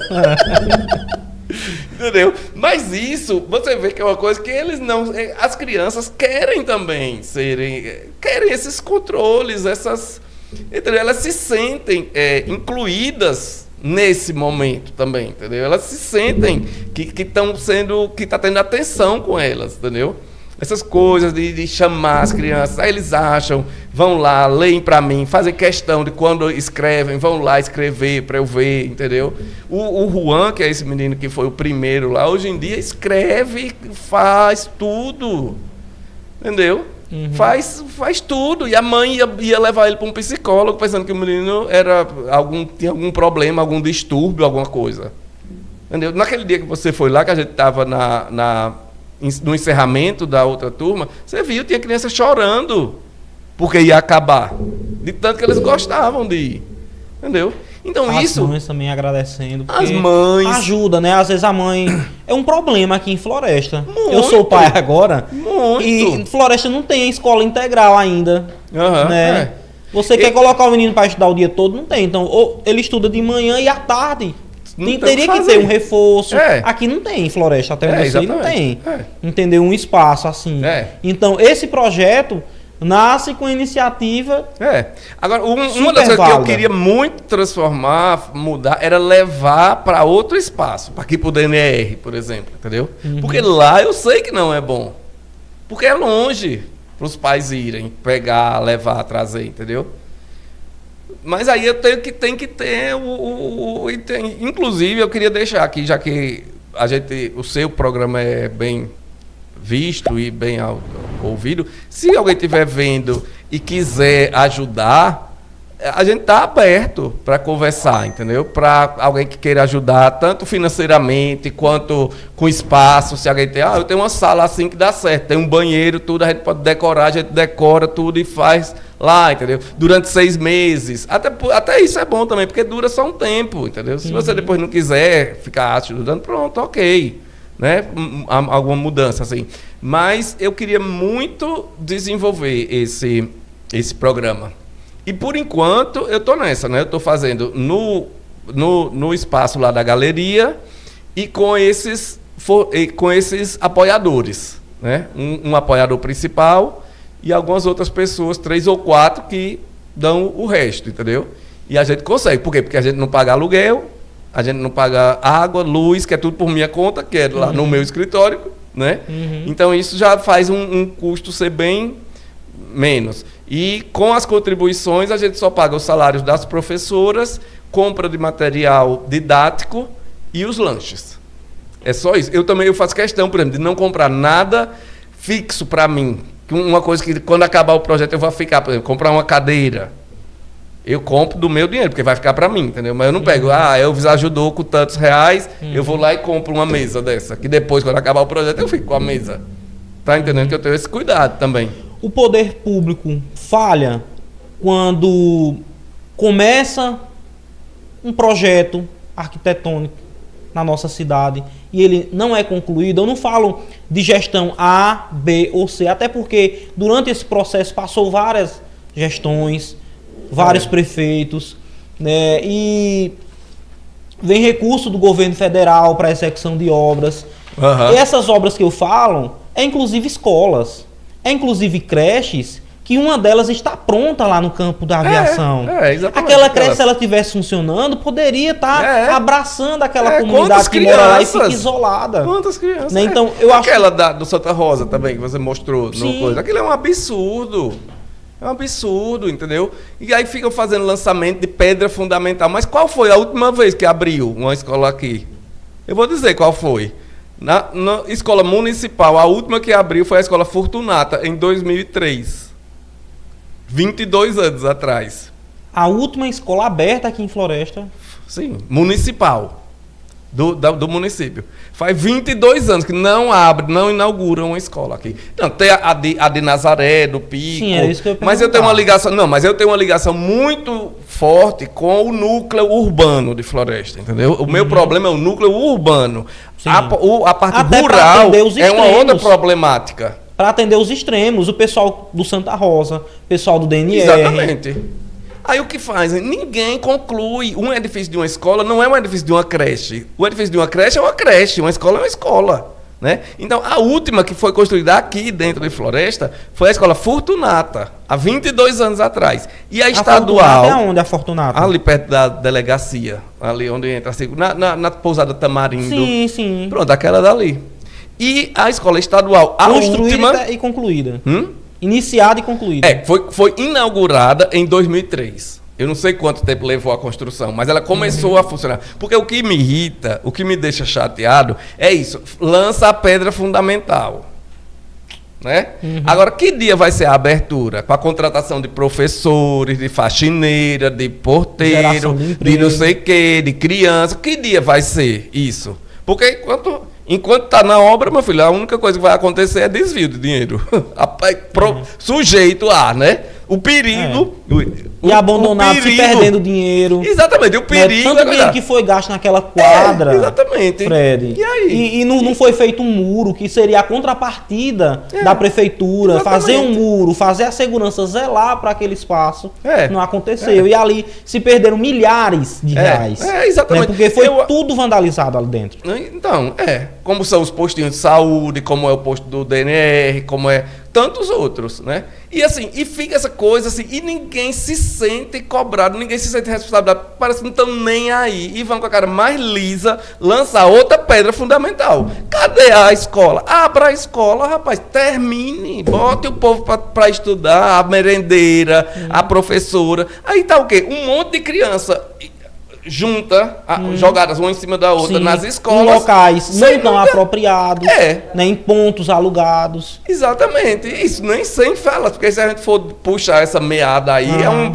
Entendeu? Mas isso, você vê que é uma coisa que eles não... As crianças querem também querem esses controles, entendeu? Elas se sentem incluídas nesse momento também, entendeu? Elas se sentem que está tendo atenção com elas, entendeu? Essas coisas de chamar as crianças, aí eles acham, vão lá, leem para mim, fazem questão de quando escrevem, vão lá escrever para eu ver, entendeu? O Juan, que é esse menino que foi o primeiro lá, hoje em dia escreve, faz tudo, entendeu? Uhum. Faz tudo. E a mãe ia levar ele para um psicólogo, pensando que o menino tinha algum problema, algum distúrbio, alguma coisa. Entendeu? Naquele dia que você foi lá, que a gente estava no encerramento da outra turma, você viu, tinha criança chorando porque ia acabar. De tanto que eles gostavam de ir. Entendeu? Então as mães também agradecendo. As mães. Ajuda, né? Às vezes a mãe... É um problema aqui em Floresta. Muito. Eu sou pai agora. Muito. E em Floresta não tem escola integral ainda. Uhum, né? Você quer colocar o menino para estudar o dia todo? Não tem. Então, ou ele estuda de manhã e à tarde. Teria que ter um reforço. Aqui não tem em Floresta, até onde eu sei, não tem. Entendeu? Um espaço assim. Então, esse projeto nasce com a iniciativa. Agora, uma das coisas que eu queria muito transformar, mudar, era levar para outro espaço, para aqui para o DNR, por exemplo, entendeu? Uhum. Porque lá eu sei que não é bom. Porque é longe para os pais irem, pegar, levar, trazer, entendeu? Mas aí eu tenho que ter inclusive, eu queria deixar aqui, já que o seu programa é bem visto e bem ouvido, se alguém estiver vendo e quiser ajudar, a gente está aberto para conversar, entendeu? Para alguém que queira ajudar, tanto financeiramente quanto com espaço. Se alguém tem, eu tenho uma sala assim que dá certo, tem um banheiro, tudo, a gente pode decorar, a gente decora tudo e faz lá, entendeu? Durante 6 meses. Até isso é bom também, porque dura só um tempo, entendeu? Se você depois não quiser ficar ajudando, pronto, ok. Né? Alguma mudança, assim. Mas eu queria muito desenvolver esse programa. E por enquanto eu estou nessa, né? Eu estou fazendo no espaço lá da galeria e com esses apoiadores, né? Um apoiador principal e algumas outras pessoas, 3 ou 4, que dão o resto, entendeu? E a gente consegue. Por quê? Porque a gente não paga aluguel, a gente não paga água, luz, que é tudo por minha conta, que é lá no meu escritório, né? Uhum. Então isso já faz um custo ser bem menos. E com as contribuições a gente só paga os salários das professoras, compra de material didático e os lanches. É só isso. Eu faço questão, por exemplo, de não comprar nada fixo para mim. Uma coisa que quando acabar o projeto eu vou ficar, por exemplo, comprar uma cadeira. Eu compro do meu dinheiro, porque vai ficar para mim, entendeu? Mas eu não pego, Elvis ajudou com tantos reais, eu vou lá e compro uma mesa dessa. Que depois, quando acabar o projeto, eu fico com a mesa. Tá entendendo que eu tenho esse cuidado também. O poder público falha quando começa um projeto arquitetônico na nossa cidade e ele não é concluído. Eu não falo de gestão A, B ou C, até porque durante esse processo passou várias gestões, vários prefeitos, né? E vem recurso do governo federal para execução de obras. Uhum. E essas obras que eu falo é inclusive escolas, é inclusive creches, que uma delas está pronta lá no campo da aviação. Exatamente. Aquela creche, se ela estivesse funcionando, poderia estar abraçando aquela comunidade quantas que mora lá e crianças? fica isolada. Quantas crianças? Né? Então, eu acho Aquela do Santa Rosa também, que você mostrou no Sim. coisa. Aquilo é um absurdo. É um absurdo, entendeu? E aí ficam fazendo lançamento de pedra fundamental. Mas qual foi a última vez que abriu uma escola aqui? Eu vou dizer qual foi. Na escola municipal, a última que abriu foi a Escola Fortunata, em 2003. 22 anos atrás. a última escola aberta aqui em Floresta. Sim, municipal. Do município. Faz 22 anos que não abre, não inauguram uma escola aqui. Não, tem a de Nazaré, do Pico. Sim, é isso que eu ia mas eu tenho uma perguntar. ligação. Não, mas eu tenho uma ligação muito forte com o núcleo urbano de Floresta, entendeu? O meu problema é o núcleo urbano. Sim. A parte Até pra rural atender os é uma outra extremos. problemática. Para atender os extremos, o pessoal do Santa Rosa, o pessoal do DNR. Exatamente. Aí o que fazem? Ninguém conclui. Um edifício de uma escola não é um edifício de uma creche. O edifício de uma creche é uma creche, uma escola é uma escola. Né? Então, a última que foi construída aqui dentro de Floresta foi a Escola Fortunata, há 22 anos atrás. E a estadual... Fortunata é onde a Fortunata? Ali perto da delegacia, ali onde entra, assim, na pousada Tamarindo. Sim, sim. Pronto, aquela dali. E a escola estadual, a Construída última... e concluída. Hum? Iniciada e concluída. Foi inaugurada em 2003. Eu não sei quanto tempo levou a construção, mas ela começou a funcionar. Porque o que me irrita, o que me deixa chateado, é isso. Lança a pedra fundamental. Né? Agora, que dia vai ser a abertura? Com a contratação de professores, de faxineira, de porteiro, Geração de de emprego. não sei o quê, de criança. Que dia vai ser isso? Porque enquanto está na obra, meu filho, a única coisa que vai acontecer é desvio de dinheiro. Sujeito a, né? O perigo... E abandonado, se perigo. perdendo dinheiro. Exatamente, o perigo... Tanto dinheiro que foi gasto naquela quadra. Exatamente. Fred. E aí? E não foi feito um muro, que seria a contrapartida da prefeitura. Exatamente. Fazer um muro, fazer a segurança, zelar para aquele espaço. É. Não aconteceu. E ali se perderam milhares de reais. Exatamente. Né? Porque foi tudo vandalizado ali dentro. Então, como são os postinhos de saúde, como é o posto do DNR, como é tantos outros, né? E assim, e fica essa coisa assim, e ninguém se sente cobrado, ninguém se sente responsabilidade, parece que não estão nem aí, e vão com a cara mais lisa lançar outra pedra fundamental. Cadê a escola? Abra a escola, rapaz, termine, bote o povo para estudar, a merendeira, a professora, aí tá o quê? Um monte de criança junta, jogadas uma em cima da outra Sim, nas escolas. em locais sem não tão nunca- apropriados. Né? Em pontos alugados. Exatamente, isso nem sem falas, porque se a gente for puxar essa meada aí,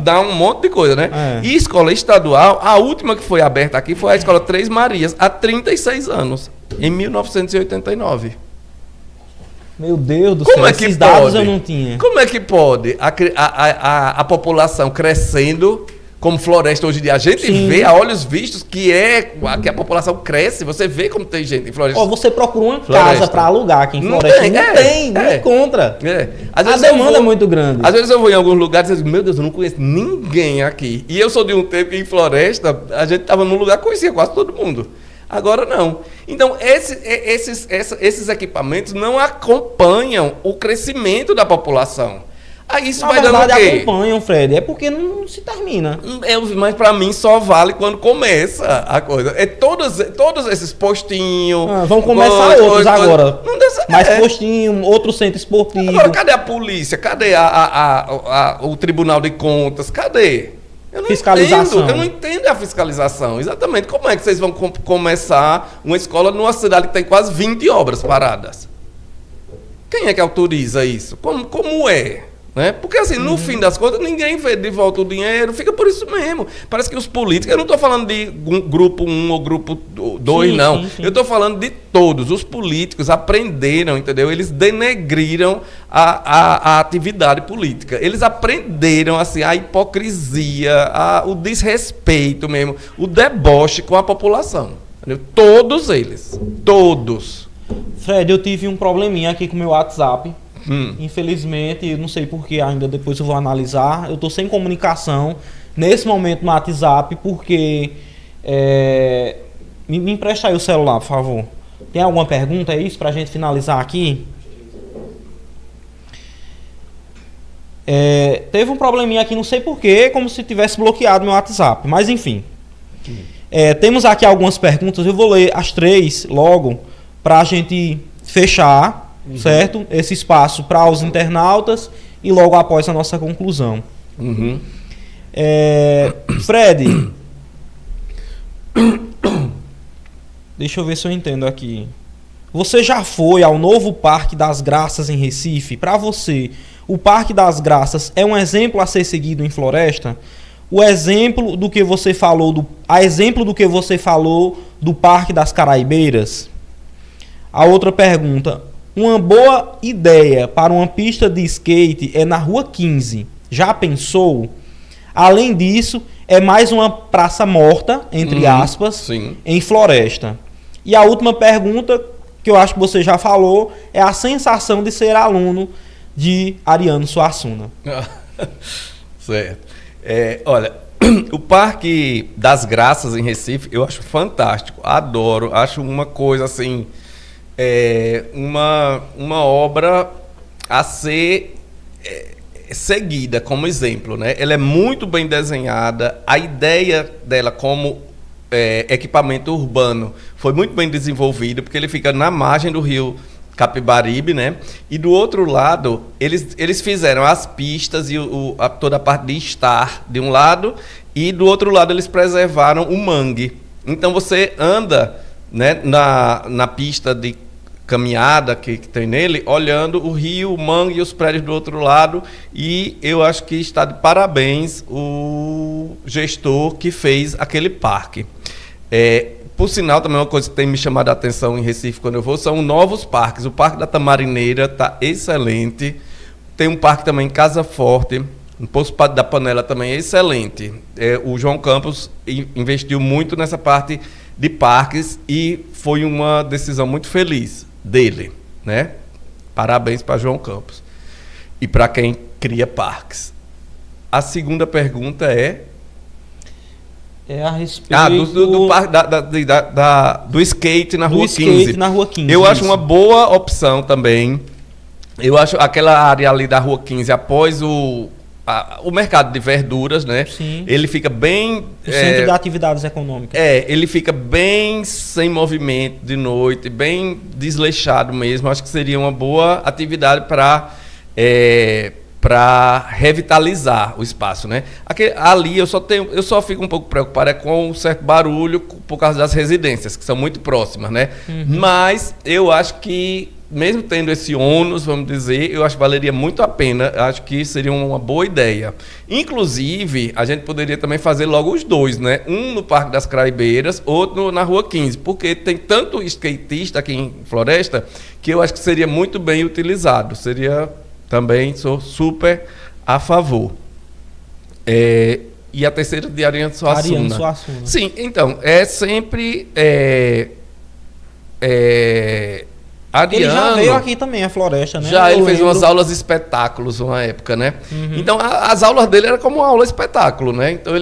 dá um monte de coisa, né? É. E escola estadual, a última que foi aberta aqui foi a Escola Três Marias, há 36 anos, em 1989. Meu Deus do Como céu, é que esses dados pode? eu não tinha. Como é que pode a população crescendo como Floresta hoje em dia? A gente Sim. vê a olhos vistos que a população cresce, você vê como tem gente em Floresta. Ó, você procura uma Floresta. casa para alugar aqui em Não Floresta. tem, Não tem, não encontra. Às A vezes eu demanda vou- é muito grande. Às vezes eu vou em alguns lugares e digo, meu Deus, eu não conheço ninguém aqui. E eu sou de um tempo que em Floresta, a gente estava num lugar que conhecia quase todo mundo. Agora não. Então, esses equipamentos não acompanham o crescimento da população. Aí isso Na vai verdade, dando o quê? acompanham, Fred. É porque não se termina. Mas para mim só vale quando começa a coisa. É todos esses postinhos. Vão começar outros agora. Não dá certo. Mais postinho, outro centro esportivo. Agora, cadê a polícia? Cadê o Tribunal de Contas? Cadê? Eu não Fiscalização. entendo, eu não entendo a fiscalização. Exatamente. Como é que vocês vão começar uma escola numa cidade que tem quase 20 obras paradas? Quem é que autoriza isso? Como é? Né? Porque assim, no fim das contas, ninguém vê de volta o dinheiro, fica por isso mesmo. Parece que os políticos, eu não estou falando de grupo 1 ou grupo 2, Sim, não. sim, sim. Eu estou falando de todos. Os políticos aprenderam, entendeu? Eles denegriram a atividade política. Eles aprenderam assim, a hipocrisia, o desrespeito mesmo, o deboche com a população. Entendeu? Todos eles. Todos. Fred, eu tive um probleminha aqui com o meu WhatsApp. Infelizmente, eu não sei porquê ainda, depois eu vou analisar. Eu tô sem comunicação nesse momento no WhatsApp, porque... me empresta aí o celular, por favor. Tem alguma pergunta, é isso, pra gente finalizar aqui? Teve um probleminha aqui, não sei porquê, como se tivesse bloqueado meu WhatsApp. Mas enfim. Temos aqui algumas perguntas. Eu vou ler as 3 logo para a gente fechar, certo? Esse espaço para os internautas e logo após a nossa conclusão. Fred, deixa eu ver se eu entendo aqui. Você já foi ao novo Parque das Graças em Recife? Para você, o Parque das Graças é um exemplo a ser seguido em Floresta? A exemplo do que você falou do Parque das Caraibeiras? A outra pergunta: uma boa ideia para uma pista de skate é na Rua 15. Já pensou? Além disso, é mais uma praça morta, entre aspas, sim, em Floresta. E a última pergunta, que eu acho que você já falou, é a sensação de ser aluno de Ariano Suassuna. Certo. Olha, o Parque das Graças em Recife, eu acho fantástico, adoro, acho uma coisa assim, uma obra a ser seguida como exemplo, né? Ela é muito bem desenhada, a ideia dela como equipamento urbano foi muito bem desenvolvida, porque ele fica na margem do rio Capibaribe, né? E do outro lado, eles fizeram as pistas e toda a parte de estar de um lado, e do outro lado eles preservaram o mangue. Então você anda, né, na pista de caminhada que tem nele, olhando o rio, o mangue e os prédios do outro lado, e eu acho que está de parabéns o gestor que fez aquele parque. Por sinal, também uma coisa que tem me chamado a atenção em Recife quando eu vou, são novos parques. O Parque da Tamarineira está excelente. Tem um parque também em Casa Forte. O Poço da Panela também é excelente. O João Campos investiu muito nessa parte de parques e foi uma decisão muito feliz dele, né? Parabéns para João Campos. E para quem cria parques. A segunda pergunta é a respeito do skate na do Rua skate 15. na Rua 15. Eu acho uma boa opção também. Eu acho aquela área ali da Rua 15, após o mercado de verduras, né? Sim. Ele fica bem... O centro de atividades econômicas. Ele fica bem sem movimento de noite, bem desleixado mesmo. Acho que seria uma boa atividade para revitalizar o espaço, né? Ali eu só fico um pouco preocupado com um certo barulho por causa das residências, que são muito próximas, né? Mas eu acho que, mesmo tendo esse ônus, vamos dizer, eu acho que valeria muito a pena. Acho que seria uma boa ideia. Inclusive, a gente poderia também fazer logo os dois, né? Um no Parque das Caraibeiras, outro na Rua 15, porque tem tanto skatista aqui em Floresta que eu acho que seria muito bem utilizado. Também sou super a favor. E a terceira de Ariano Suassuna. Sim, então, sempre... Ariano, ele já veio aqui também, a Floresta, né? Ele fez umas aulas espetáculos uma época, né? Então, as aulas dele eram como uma aula espetáculo, né? Então,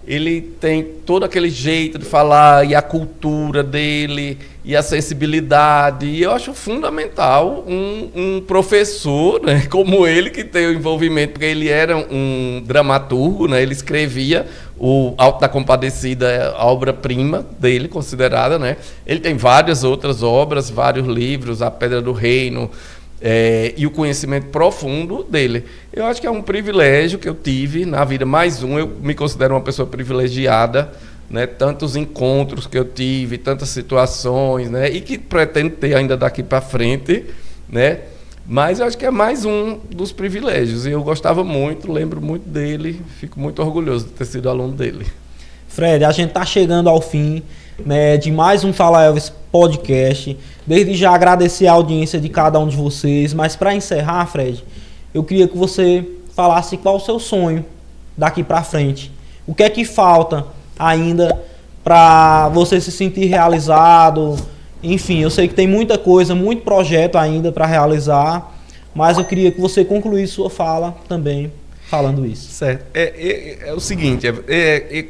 ele tem todo aquele jeito de falar, e a cultura dele, e a sensibilidade. E eu acho fundamental um professor, né, como ele, que tem o envolvimento, porque ele era um dramaturgo, né? Ele escrevia o Alto da Compadecida, a obra-prima dele, considerada, né? Ele tem várias outras obras, vários livros, A Pedra do Reino, e o conhecimento profundo dele. Eu acho que é um privilégio que eu tive na vida, eu me considero uma pessoa privilegiada, né? Tantos encontros que eu tive, tantas situações, né? E que pretendo ter ainda daqui para frente, né? Mas eu acho que é mais um dos privilégios, e eu gostava muito, lembro muito dele, fico muito orgulhoso de ter sido aluno dele. Fred, a gente está chegando ao fim, né, de mais um Fala Elvis podcast. Desde já agradecer a audiência de cada um de vocês, mas para encerrar, Fred, eu queria que você falasse qual o seu sonho daqui para frente. O que é que falta ainda para você se sentir realizado? Enfim, eu sei que tem muita coisa, muito projeto ainda para realizar, mas eu queria que você concluísse sua fala também. falando isso. Certo. É o seguinte,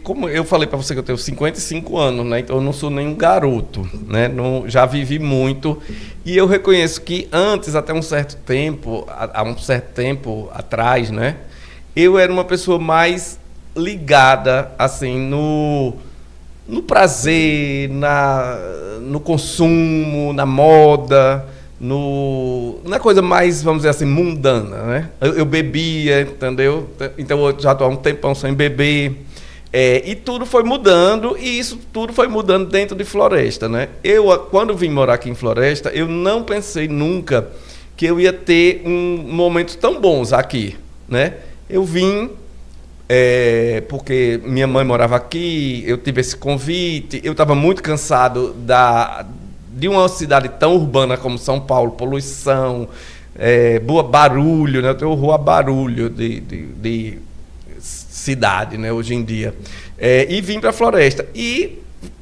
como eu falei para você que eu tenho 55 anos, né? Então eu não sou nenhum garoto, né? Não, já vivi muito e eu reconheço que antes, até um certo tempo, há um certo tempo atrás, né? Eu era uma pessoa mais ligada, assim, no prazer, no consumo, na moda, na coisa mais, vamos dizer assim, mundana, né? Eu bebia, entendeu? Então eu já estou há um tempão sem beber. E tudo foi mudando, e isso tudo foi mudando dentro de Floresta, né? Quando vim morar aqui em Floresta, eu não pensei nunca que eu ia ter momentos tão bons aqui, né? Eu vim porque minha mãe morava aqui, eu tive esse convite, eu estava muito cansado de uma cidade tão urbana como São Paulo, poluição, barulho, né? Eu tenho horror a barulho de cidade, né? Hoje em dia. E vim para a Floresta. E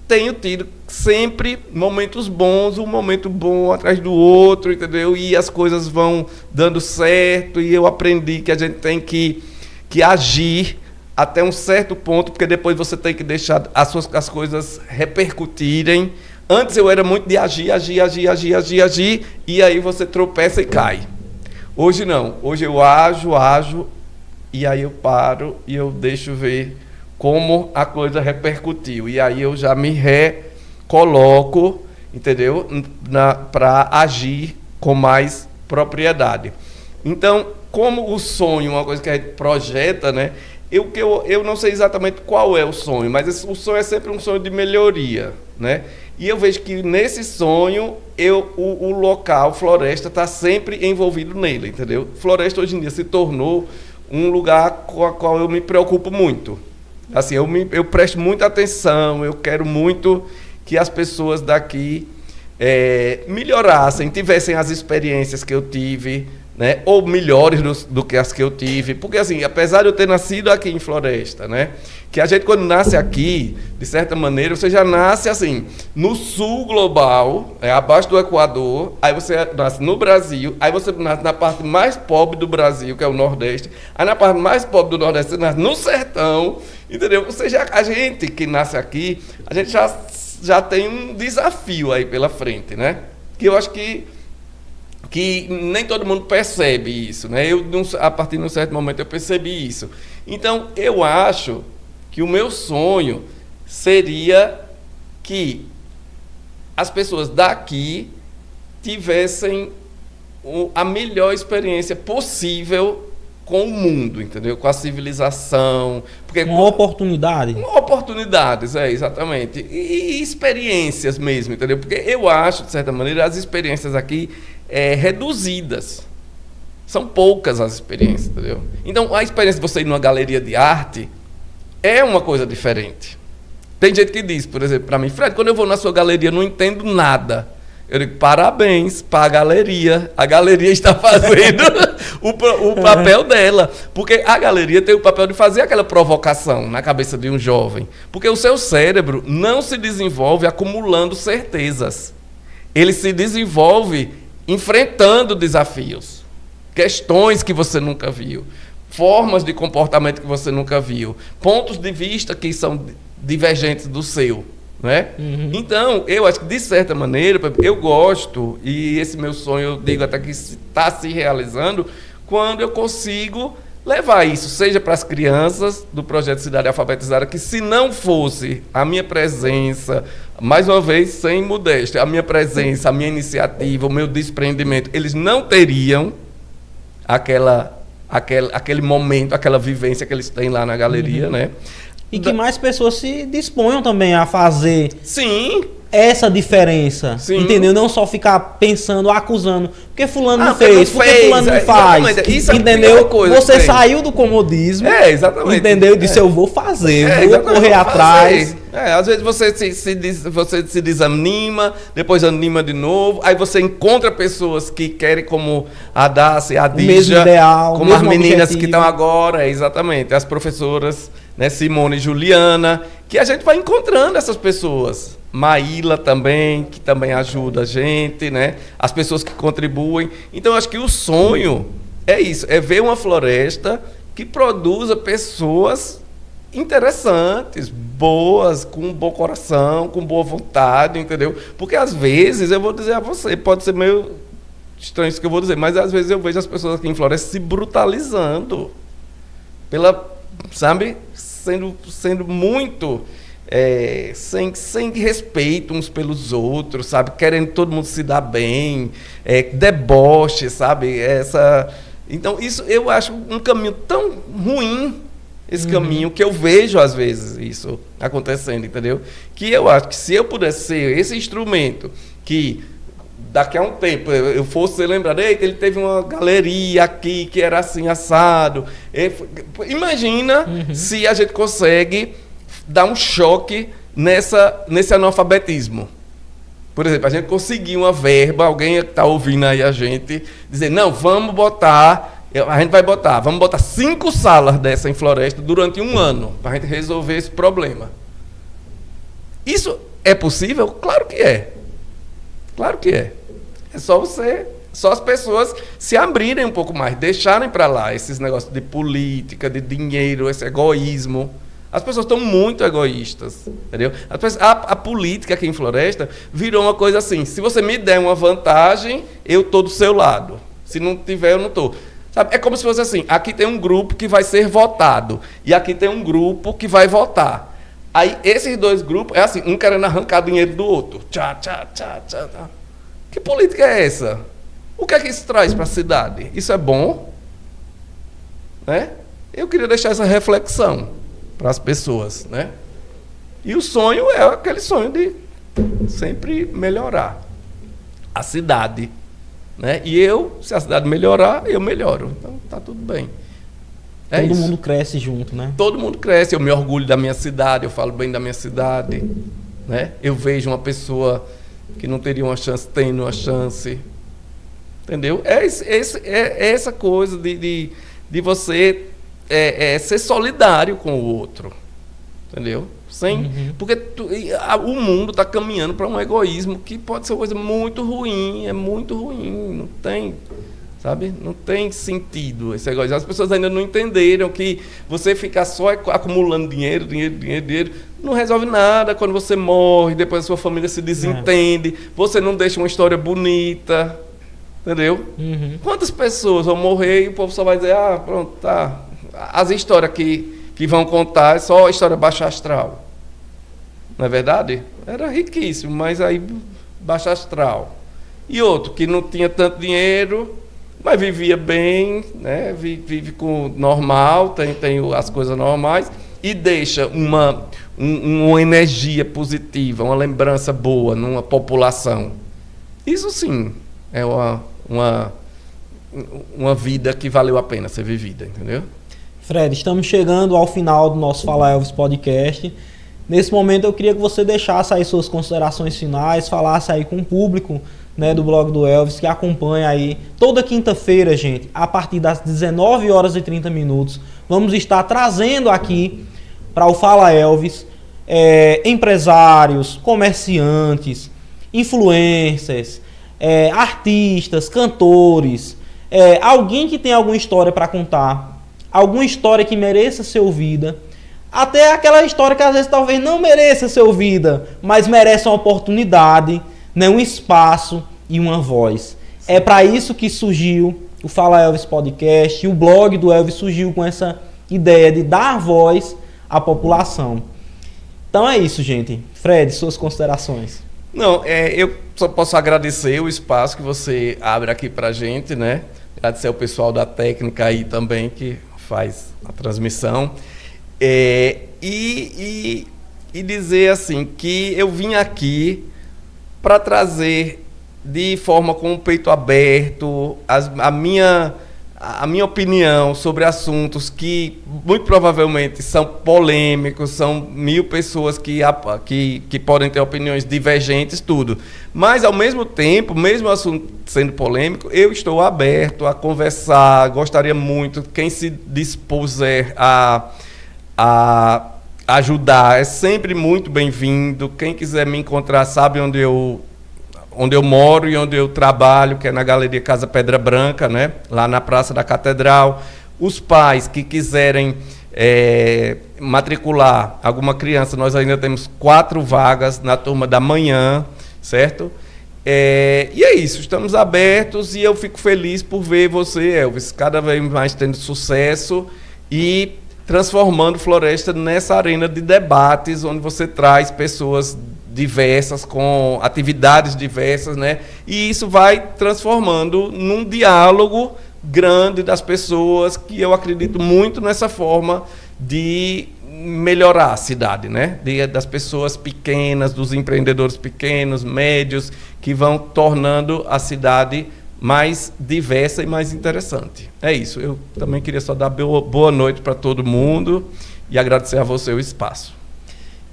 tenho tido sempre momentos bons, um momento bom atrás do outro, entendeu? E as coisas vão dando certo, e eu aprendi que a gente tem que agir até um certo ponto, porque depois você tem que deixar as coisas repercutirem. Antes eu era muito de agir, e aí você tropeça e cai. Hoje não. Hoje eu ajo, e aí eu paro e eu deixo ver como a coisa repercutiu. E aí eu já me recoloco, entendeu? Para agir com mais propriedade. Então, como o sonho, uma coisa que a gente projeta, né? Eu não sei exatamente qual é o sonho, mas o sonho é sempre um sonho de melhoria, né? E eu vejo que nesse sonho, o local, Floresta, está sempre envolvido nele, entendeu? Floresta hoje em dia se tornou um lugar com o qual eu me preocupo muito. Assim, eu presto muita atenção, eu quero muito que as pessoas daqui melhorassem, tivessem as experiências que eu tive, né? Ou melhores do que as que eu tive. Porque, assim, apesar de eu ter nascido aqui em Floresta, né? Que a gente, quando nasce aqui, de certa maneira, você já nasce, assim, no sul global, abaixo do Equador, aí você nasce no Brasil, aí você nasce na parte mais pobre do Brasil, que é o Nordeste, aí na parte mais pobre do Nordeste você nasce no sertão, entendeu? Ou seja, a gente que nasce aqui, a gente já tem um desafio aí pela frente, né? Que eu acho que nem todo mundo percebe isso, né? A partir de um certo momento eu percebi isso. Então, eu acho que o meu sonho seria que as pessoas daqui tivessem a melhor experiência possível com o mundo, entendeu? Com a civilização. Porque uma oportunidade. Oportunidades, exatamente. E experiências mesmo, entendeu? Porque eu acho, de certa maneira, as experiências aqui reduzidas. São poucas as experiências, entendeu? Então, a experiência de você ir numa galeria de arte é uma coisa diferente. Tem gente que diz, por exemplo, para mim, Fred, quando eu vou na sua galeria, eu não entendo nada. Eu digo, parabéns para a galeria. A galeria está fazendo o papel dela. Porque a galeria tem o papel de fazer aquela provocação na cabeça de um jovem. Porque o seu cérebro não se desenvolve acumulando certezas. Ele se desenvolve enfrentando desafios, questões que você nunca viu, formas de comportamento que você nunca viu, pontos de vista que são divergentes do seu, né? Uhum. Então, eu acho que, de certa maneira, eu gosto, e esse meu sonho, eu digo até que está se realizando, quando eu consigo levar isso, seja para as crianças do Projeto Cidade Alfabetizada, que se não fosse a minha presença, mais uma vez, sem modéstia, a minha presença, a minha iniciativa, o meu desprendimento, eles não teriam aquele momento, aquela vivência que eles têm lá na galeria, né? E que mais pessoas se disponham também a fazer. Sim. Essa diferença, sim. Entendeu? Não só ficar pensando, acusando, porque fulano não fez, porque fulano não faz, isso entendeu? Coisa você saiu do comodismo, exatamente. Entendeu? E disse, eu vou fazer, vou correr atrás. Às vezes você se desanima, depois anima de novo, aí você encontra pessoas que querem, como a Dácia, a Dija, o mesmo ideal, como as meninas que estão agora, exatamente, as professoras, né, Simone e Juliana, que a gente vai encontrando essas pessoas. Maíla também, que também ajuda a gente, né? As pessoas que contribuem. Então, eu acho que o sonho é isso, é ver uma floresta que produza pessoas interessantes, boas, com um bom coração, com boa vontade, entendeu? Porque às vezes, eu vou dizer a você, pode ser meio estranho isso que eu vou dizer, mas às vezes eu vejo as pessoas aqui em Floresta se brutalizando sabe, sendo muito sem respeito uns pelos outros, sabe, querendo todo mundo se dar bem, deboche, sabe, então isso eu acho um caminho tão ruim, esse caminho, que eu vejo às vezes isso acontecendo, entendeu? Que eu acho que se eu pudesse ser esse instrumento que daqui a um tempo eu fosse lembrar, eita, ele teve uma galeria aqui que era assim, assado. Imagina se a gente consegue dar um choque nesse analfabetismo. Por exemplo, a gente conseguir uma verba, alguém que está ouvindo aí a gente, dizer, não, vamos botar 5 salas dessa em Floresta durante um ano, para a gente resolver esse problema. Isso é possível? Claro que é. Claro que é. É só as pessoas se abrirem um pouco mais, deixarem para lá esses negócios de política, de dinheiro, esse egoísmo. As pessoas estão muito egoístas, entendeu? A política aqui em Floresta virou uma coisa assim, se você me der uma vantagem, eu estou do seu lado. Se não tiver, eu não estou. Sabe? É como se fosse assim, aqui tem um grupo que vai ser votado, e aqui tem um grupo que vai votar. Aí, esses dois grupos, é assim, um querendo arrancar dinheiro do outro. Tchá, tchá, tchá, tchá, tchá. Que política é essa? O que é que isso traz para a cidade? Isso é bom? Né? Eu queria deixar essa reflexão para as pessoas, né? E o sonho é aquele sonho de sempre melhorar a cidade, né? E se a cidade melhorar, eu melhoro. Então, tá tudo bem. Todo mundo cresce junto, né? Todo mundo cresce. Eu me orgulho da minha cidade, eu falo bem da minha cidade, né? Eu vejo uma pessoa que não teria uma chance, tendo uma chance. Entendeu? É essa coisa de você ser solidário com o outro. Entendeu? Porque o mundo está caminhando para um egoísmo que pode ser uma coisa muito ruim, é muito ruim, não tem, sabe? Não tem sentido esse egoísmo. As pessoas ainda não entenderam que você ficar só acumulando dinheiro, não resolve nada. Quando você morre, depois a sua família se desentende, você não deixa uma história bonita, entendeu? Quantas pessoas vão morrer e o povo só vai dizer, pronto, tá. As histórias que vão contar é só a história baixa astral. Não é verdade? Era riquíssimo, mas aí baixa astral. E outro que não tinha tanto dinheiro, mas vivia bem, né? Vive com normal, tem as coisas normais e deixa uma energia positiva, uma lembrança boa numa população. Isso sim é uma vida que valeu a pena ser vivida, entendeu? Fred, estamos chegando ao final do nosso Fala Elvis podcast. Nesse momento eu queria que você deixasse aí suas considerações finais, falasse aí com o público, né, do blog do Elvis, que acompanha aí toda quinta-feira, gente, a partir das 19h30, vamos estar trazendo aqui para o Fala Elvis empresários, comerciantes, influencers, artistas, cantores, alguém que tem alguma história para contar, alguma história que mereça ser ouvida, até aquela história que às vezes talvez não mereça ser ouvida, mas merece uma oportunidade, né, um espaço e uma voz. É para isso que surgiu o Fala Elvis Podcast, e o blog do Elvis surgiu com essa ideia de dar voz à população. Então é isso, gente. Fred, suas considerações. Não, eu só posso agradecer o espaço que você abre aqui pra gente, né? Agradecer ao pessoal da técnica aí também que faz a transmissão. E dizer assim, que eu vim aqui para trazer de forma com o peito aberto a minha opinião sobre assuntos que muito provavelmente são polêmicos, são 1000 pessoas que podem ter opiniões divergentes, tudo. Mas, ao mesmo tempo, mesmo o assunto sendo polêmico, eu estou aberto a conversar, gostaria muito, quem se dispuser a ajudar, é sempre muito bem-vindo. Quem quiser me encontrar sabe onde eu moro e onde eu trabalho, que é na Galeria Casa Pedra Branca, né? Lá na Praça da Catedral. Os pais que quiserem matricular alguma criança, nós ainda temos 4 vagas na turma da manhã, certo? E é isso, estamos abertos e eu fico feliz por ver você, Elvis, cada vez mais tendo sucesso e transformando Floresta nessa arena de debates, onde você traz pessoas diversas, com atividades diversas, né? E isso vai transformando num diálogo grande das pessoas, que eu acredito muito nessa forma de melhorar a cidade, né? Das pessoas pequenas, dos empreendedores pequenos, médios, que vão tornando a cidade mais diversa e mais interessante. É isso. Eu também queria só dar boa noite para todo mundo e agradecer a você o espaço.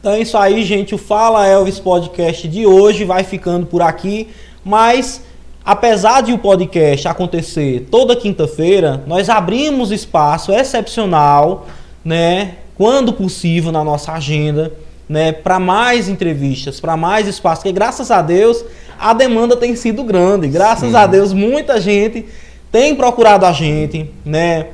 Então é isso aí, gente. O Fala Elvis Podcast de hoje vai ficando por aqui, mas apesar de o podcast acontecer toda quinta-feira, nós abrimos espaço excepcional, né, quando possível na nossa agenda, né, para mais entrevistas, para mais espaço, porque graças a Deus a demanda tem sido grande, graças a Deus muita gente tem procurado a gente, né.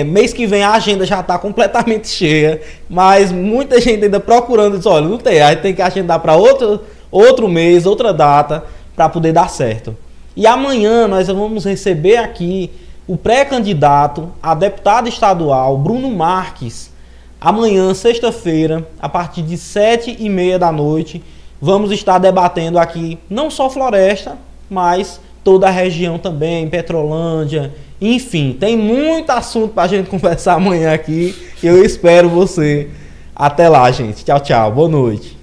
Mês que vem a agenda já está completamente cheia, mas muita gente ainda procurando, diz, olha, não tem, aí tem que agendar para outro mês, outra data, para poder dar certo. E amanhã nós vamos receber aqui o pré-candidato a deputado estadual, Bruno Marques. Amanhã, sexta-feira, a partir de 7h30 da noite, vamos estar debatendo aqui não só Floresta, mas toda a região também, Petrolândia, enfim, tem muito assunto para a gente conversar amanhã aqui. Eu espero você. Até lá, gente. Tchau, tchau. Boa noite.